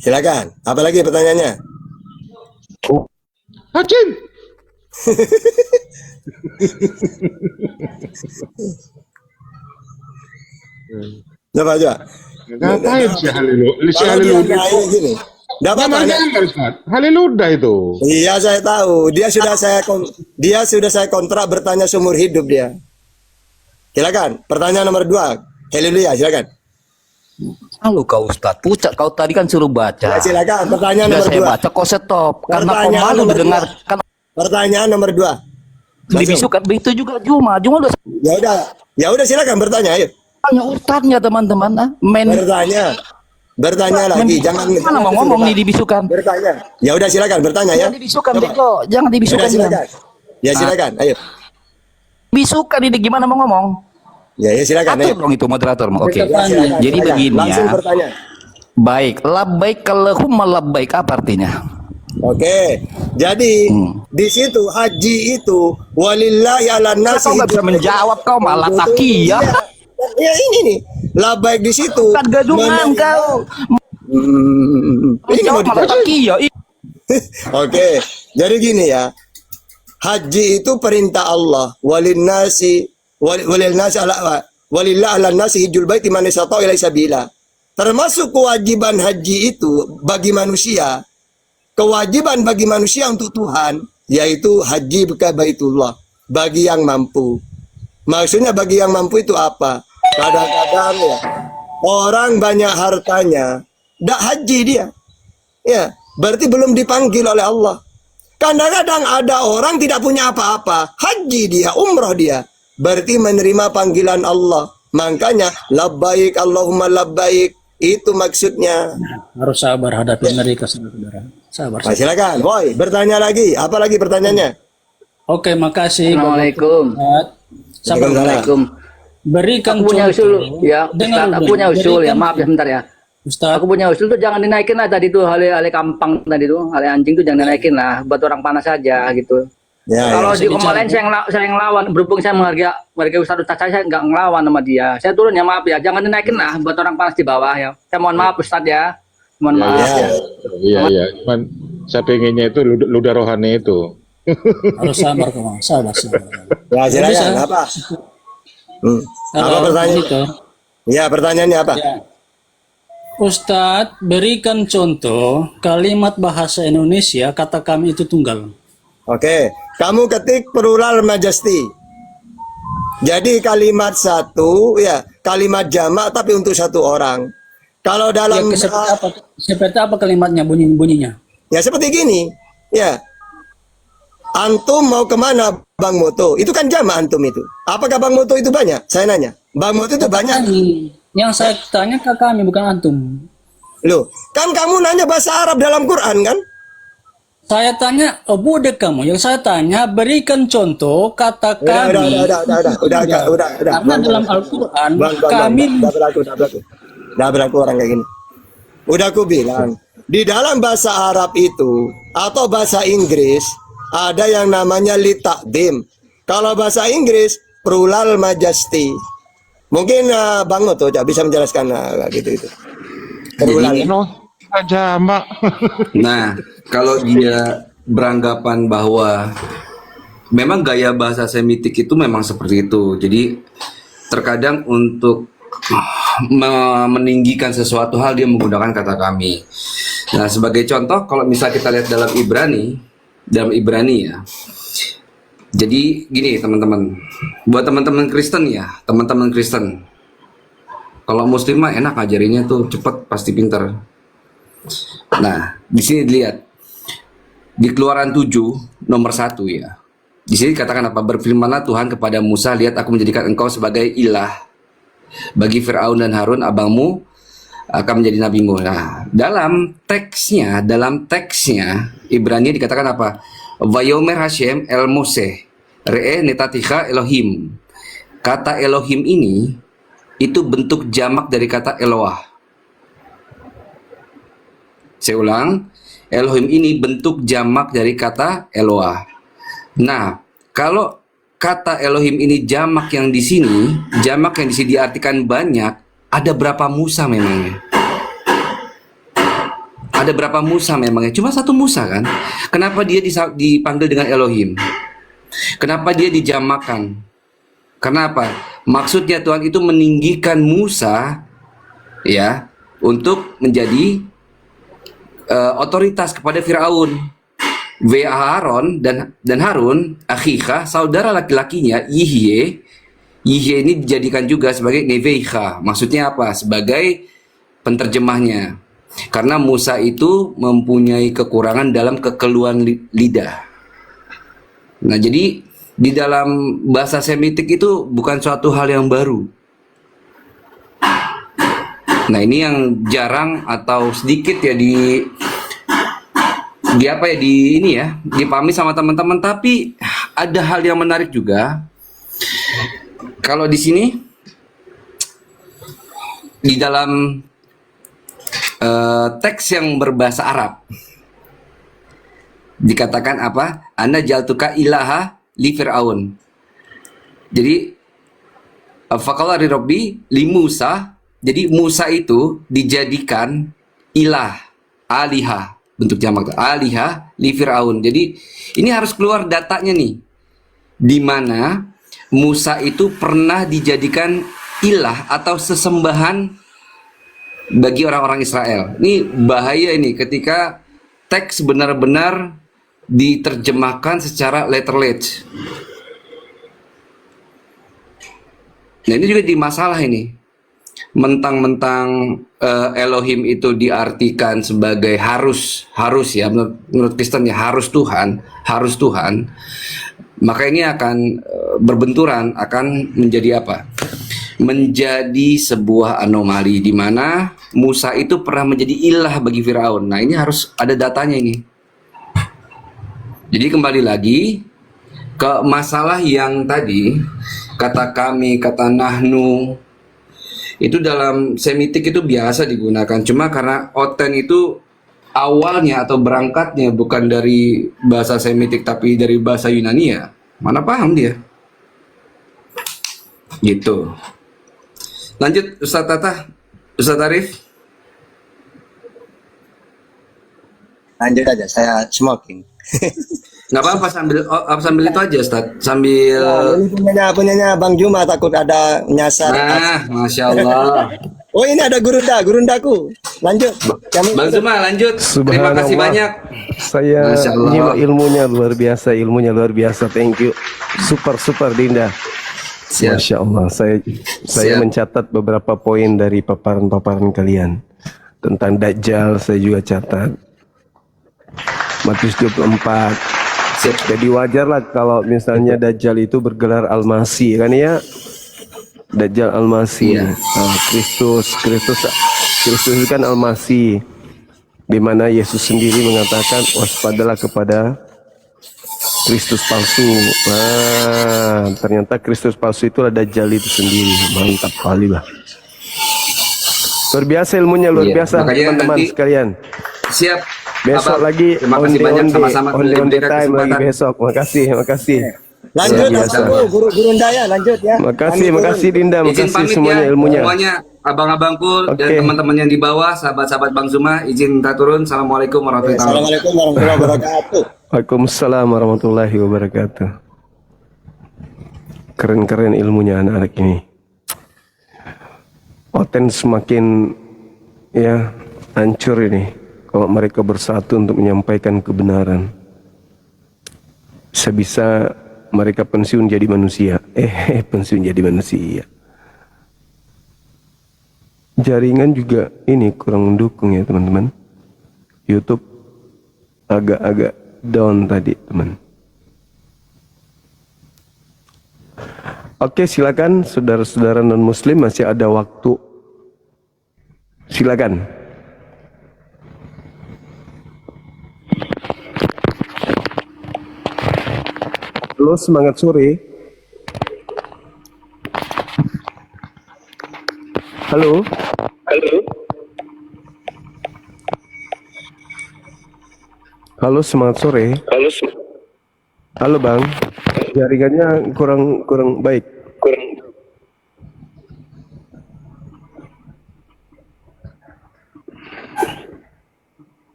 Silakan. Apalagi pertanyaannya? Hajim. Coba. Ngapain si haliludah? Dapat haliludah itu. Iya, saya tahu. Dia sudah saya kontrak bertanya seumur hidup dia. Silakan. Pertanyaan nomor 2. Haleluya, silakan. Halo kau Ustadz, pucat kau tadi kan suruh baca. Ya, silakan. Pertanyaan Sudah nomor 2. saya baca kau stop karena kau malu mendengarkan. Pertanyaan nomor 2. Dibisukan begitu juga Juma udah. Ya udah silakan bertanya, ayo. Tanya Ustadznya teman-teman, Bertanya lagi, jangan mau ngomong nih dibisukan. Bertanya. Ya udah silakan bertanya ya. Jangan dibisukan Bego, jangan dibisukan. Ya silakan, ayo. Bisukan ini gimana mau ngomong? Ya silakan. Atur dong itu moderator. Oke. Silakan. Jadi begini Langsung ya. bertanya. Baik, labbaik Allahumma labbaik apa artinya? Oke. Jadi di situ haji itu walillahi 'alan nasi. Kau nggak bisa menjawab, kau malah takiyah. Ya ini nih. Labbaik di situ. Kan gadungan kau. Ini mau malah takiyah. Oke. Jadi gini ya. Haji itu perintah Allah. Walillahi 'alan nasi hijjul baiti man istata'a ilaihi sabila. Termasuk kewajiban haji itu bagi manusia. Kewajiban bagi manusia untuk Tuhan yaitu haji ke Baitullah bagi yang mampu. Maksudnya bagi yang mampu itu apa? Kadang-kadang ya orang banyak hartanya, ndak haji dia. ya berarti belum dipanggil oleh Allah. Kadang-kadang ada orang tidak punya apa-apa, haji dia, umroh dia, berarti menerima panggilan Allah. Makanya labbaik Allahumma labbaik, itu maksudnya. Harus sabar hadapi mereka, saudara. Sabar. Nah, silakan, boy, bertanya lagi. Apa lagi pertanyaannya? Oke, makasih. Assalamualaikum. Assalamualaikum. Berikan Aku punya contoh. usul, ya Ustaz, aku punya usul ya, maaf ya sebentar ya. Ustaz. Aku punya usul tuh jangan dinaikin lah tadi tuh hale kampang tadi tuh, hale anjing tuh jangan dinaikin lah, buat orang panas saja gitu. Kalau di kemarin saya ngelawan, berhubung saya menghargai Ustaz saya nggak ngelawan sama dia. Saya turun ya, maaf ya, jangan dinaikin lah buat orang panas di bawah ya. Saya mohon maaf Ustaz ya. Mohon maaf ya. Iya, cuman saya pengennya itu ludah rohani itu. Harus sabar, kamu. Sabar. Ya, silakan. Apa? Apa pertanyaannya? Ya, pertanyaannya apa? Ya. Ustadz, berikan contoh kalimat bahasa Indonesia kata kami itu tunggal. Oke, kamu ketik plural majesty. Jadi kalimat satu, ya kalimat jamak tapi untuk satu orang. Kalau dalam Ya, seperti apa kalimatnya, bunyinya? Ya seperti gini, ya. Antum mau kemana, Bang Moto? Itu kan jamak antum itu. Apakah Bang Moto itu banyak? Saya nanya. Bang Moto itu banyak. Yang saya tanya ke kami, bukan antum. Loh, kan kamu nanya bahasa Arab dalam Quran kan? Saya tanya, bodek kamu. Yang saya tanya, berikan contoh kata kami. Udah. Karena dalam Al-Quran, kami... Udah berlaku orang kayak gini. Udah aku bilang, di dalam bahasa Arab itu, atau bahasa Inggris, ada yang namanya li takdim. Kalau bahasa Inggris, plural majesty. Mungkin Bang Moto bisa menjelaskan gitu. Jamak. Nah, kalau dia beranggapan bahwa memang gaya bahasa Semitik itu memang seperti itu. Jadi terkadang untuk meninggikan sesuatu hal dia menggunakan kata kami. Nah, sebagai contoh kalau misal kita lihat dalam Ibrani ya. Jadi gini teman-teman, buat teman-teman Kristen ya, teman-teman Kristen. Kalau Muslim mah enak ngajarinnya tuh cepet pasti pinter. Nah, di sini dilihat di Keluaran 7 nomor 1 ya. Di sini katakan apa? Berfirmanlah Tuhan kepada Musa, lihat aku menjadikan engkau sebagai ilah bagi Firaun dan Harun abangmu akan menjadi nabimu. Nah, dalam teksnya Ibrani dikatakan apa? Vayomer Hashem el Mose re'e netaticha Elohim. Kata Elohim ini itu bentuk jamak dari kata Eloah. Saya ulang, Elohim ini bentuk jamak dari kata Eloah. Nah, kalau kata Elohim ini jamak yang di sini diartikan banyak, ada berapa Musa memangnya? Ada berapa Musa memangnya? Cuma satu Musa kan? Kenapa dia dipanggil dengan Elohim? Kenapa dia dijamakan? Kenapa? Maksudnya Tuhan itu meninggikan Musa ya untuk menjadi otoritas kepada Firaun. Aaron dan Harun, akhika, saudara laki-lakinya, Yihye ini dijadikan juga sebagai Neveicha. Maksudnya apa? Sebagai penterjemahnya. Karena Musa itu mempunyai kekurangan dalam kekeluhan lidah. Nah, jadi di dalam bahasa Semitik itu bukan suatu hal yang baru. Nah, ini yang jarang atau sedikit ya dipahami sama teman-teman. Tapi ada hal yang menarik juga. Kalau di sini di dalam teks yang berbahasa Arab dikatakan apa? Ana jaltuka ilaha li Fir'aun. Jadi faqala li Rabbi li Musa. Jadi Musa itu dijadikan ilah, alihah, bentuk jamak alihah li Fir'aun. Jadi ini harus keluar datanya nih, di mana Musa itu pernah dijadikan ilah atau sesembahan bagi orang-orang Israel. Ini bahaya ini ketika teks benar-benar diterjemahkan secara letterless. Nah, ini juga di masalah ini. mentang-mentang Elohim itu diartikan sebagai harus ya, menurut Kristen ya, harus Tuhan, maka ini akan berbenturan, akan menjadi apa? Menjadi sebuah anomali di mana Musa itu pernah menjadi ilah bagi Firaun. Nah, ini harus ada datanya ini. Jadi kembali lagi ke masalah yang tadi, kata kami, kata nahnu, itu dalam Semitik itu biasa digunakan. Cuma karena oten itu awalnya atau berangkatnya bukan dari bahasa Semitik tapi dari bahasa Yunani ya, mana paham dia. Gitu. Lanjut Ustaz Tata, Ustaz Arif. Lanjut aja, saya smoking. Nggak apa-apa, sambil itu aja Ustaz, sambil. Nah, ini punyanya Bang Juma, takut ada nyasar. Nah, Masya Allah. Oh, ini ada gurundaku. Lanjut. Bang Juma, lanjut. Terima kasih banyak. Saya nyimak ilmunya luar biasa. Thank you. Super Dinda. Siap. Masya Allah. Saya mencatat beberapa poin dari paparan kalian tentang Dajjal. Saya juga catat. Matius 24. Jadi wajarlah kalau misalnya Dajjal itu bergelar Al-Masih kan ya. Dajjal Al-Masih. Kristus itu kan Al-Masih. Di mana Yesus sendiri mengatakan waspadalah kepada Kristus palsu. Nah, ternyata Kristus palsu itu ada Dajjal itu sendiri. Mantap kali lah. Luar biasa ilmunya, luar biasa teman-teman sekalian. Siap. Besok Abang, lagi terima kasih banyak sama-sama on the time lagi kesempatan. besok. Makasih. Lanjut guru Daya, lanjut ya. Makasih Dinda, Izin makasih pamit semuanya ya, ilmunya. semuanya abang-abangku dan teman-teman yang di bawah, sahabat-sahabat Bang Zuma, izin minta turun. Assalamualaikum warahmatullahi wabarakatuh. Assalamualaikum warahmatullahi wabarakatuh. Waalaikumsalam warahmatullahi wabarakatuh. Keren-keren ilmunya anak-anak ini. Oten semakin ya hancur ini kalau mereka bersatu untuk menyampaikan kebenaran. Bisa-bisa mereka pensiun jadi manusia. Pensiun jadi manusia. Jaringan juga ini kurang mendukung ya teman-teman. YouTube agak-agak down tadi teman. Oke, silakan saudara-saudara non-muslim, masih ada waktu. Silakan. Halo, semangat sore. Halo. Halo, semangat sore. Halo Bang. Jaringannya kurang baik.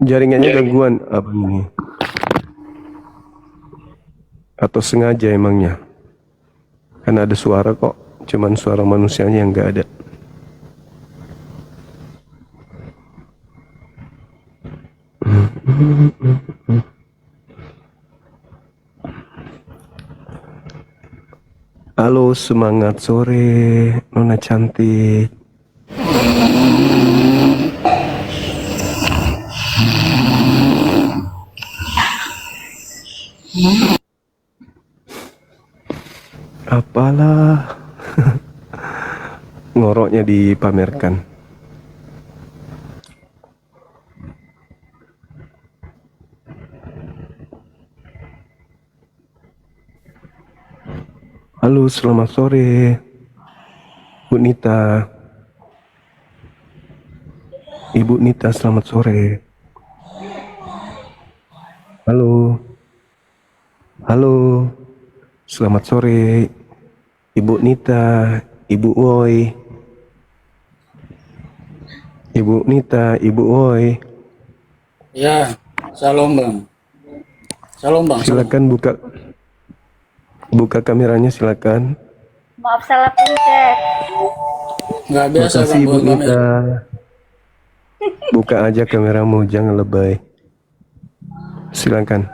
Jaringannya gangguan apa ini? Atau sengaja emangnya? Kan ada suara kok, cuman suara manusianya yang nggak ada. Halo, semangat sore, Nona cantik. Apalah. Ngoroknya dipamerkan. Halo, selamat sore, Bu Nita. Ibu Nita, selamat sore. Halo, selamat sore, Ibu Nita, Ibu Woi. Ibu Nita, Ibu Woi. Ya, salam Bang. Silakan buka kameranya, silakan. Maaf salah pencet. Nggak biasa Makasih Bang, Ibu buat kamera. Nita. Buka aja kameramu, jangan lebay. Silakan.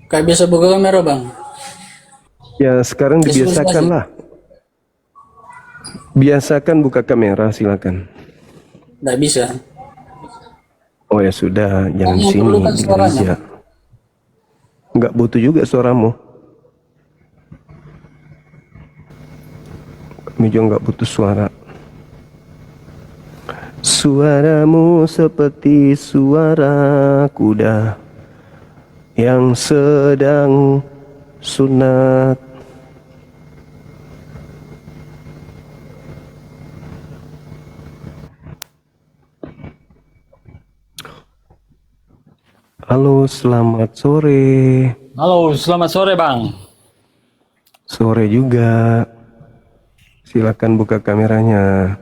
Kayak biasa buka kamera Bang. Ya sekarang dibiasakan lah. Biasakan buka kamera, silakan. Nggak bisa. Oh ya sudah, jangan Yang sini perlu kan di suaranya. gereja. Nggak butuh juga suaramu. Kami juga nggak butuh suara. Suaramu seperti suara kuda yang sedang sunat. Halo, selamat sore. Halo, selamat sore Bang. Sore juga. Silakan buka kameranya.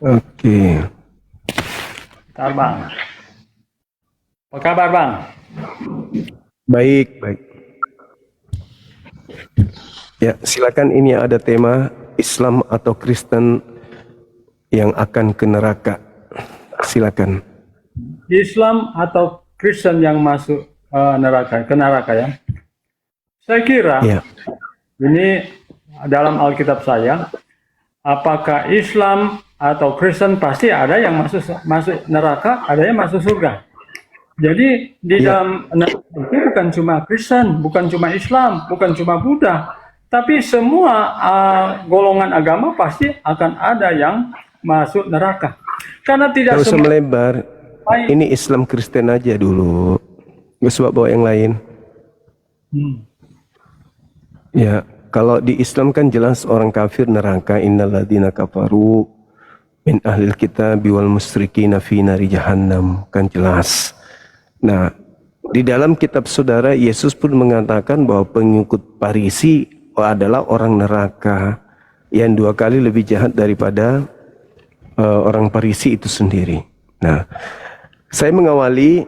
Oke. Bentar Bang. Apa kabar Bang? Baik, baik. Ya, silakan, ini ada tema Islam atau Kristen yang akan ke neraka. Silakan. Islam atau Kristen yang masuk ke neraka ya. Saya kira ini dalam Alkitab saya, apakah Islam atau Kristen pasti ada yang masuk neraka, ada yang masuk surga. Jadi di dalam neraka itu bukan cuma Kristen, bukan cuma Islam, bukan cuma Buddha, tapi semua golongan agama pasti akan ada yang masuk neraka. Karena tidak Nggak usah semua melebar. Ini Islam Kristen aja dulu. Nggak usah bawa yang lain. Ya, kalau di Islam kan jelas orang kafir neraka. Innalladzina kafaru min ahlil kitab wal musyrikina fi nari jahannam, kan jelas. Nah, di dalam kitab saudara Yesus pun mengatakan bahwa pengikut Farisi adalah orang neraka yang 2 kali lebih jahat daripada orang Farisi itu sendiri. Nah, saya mengawali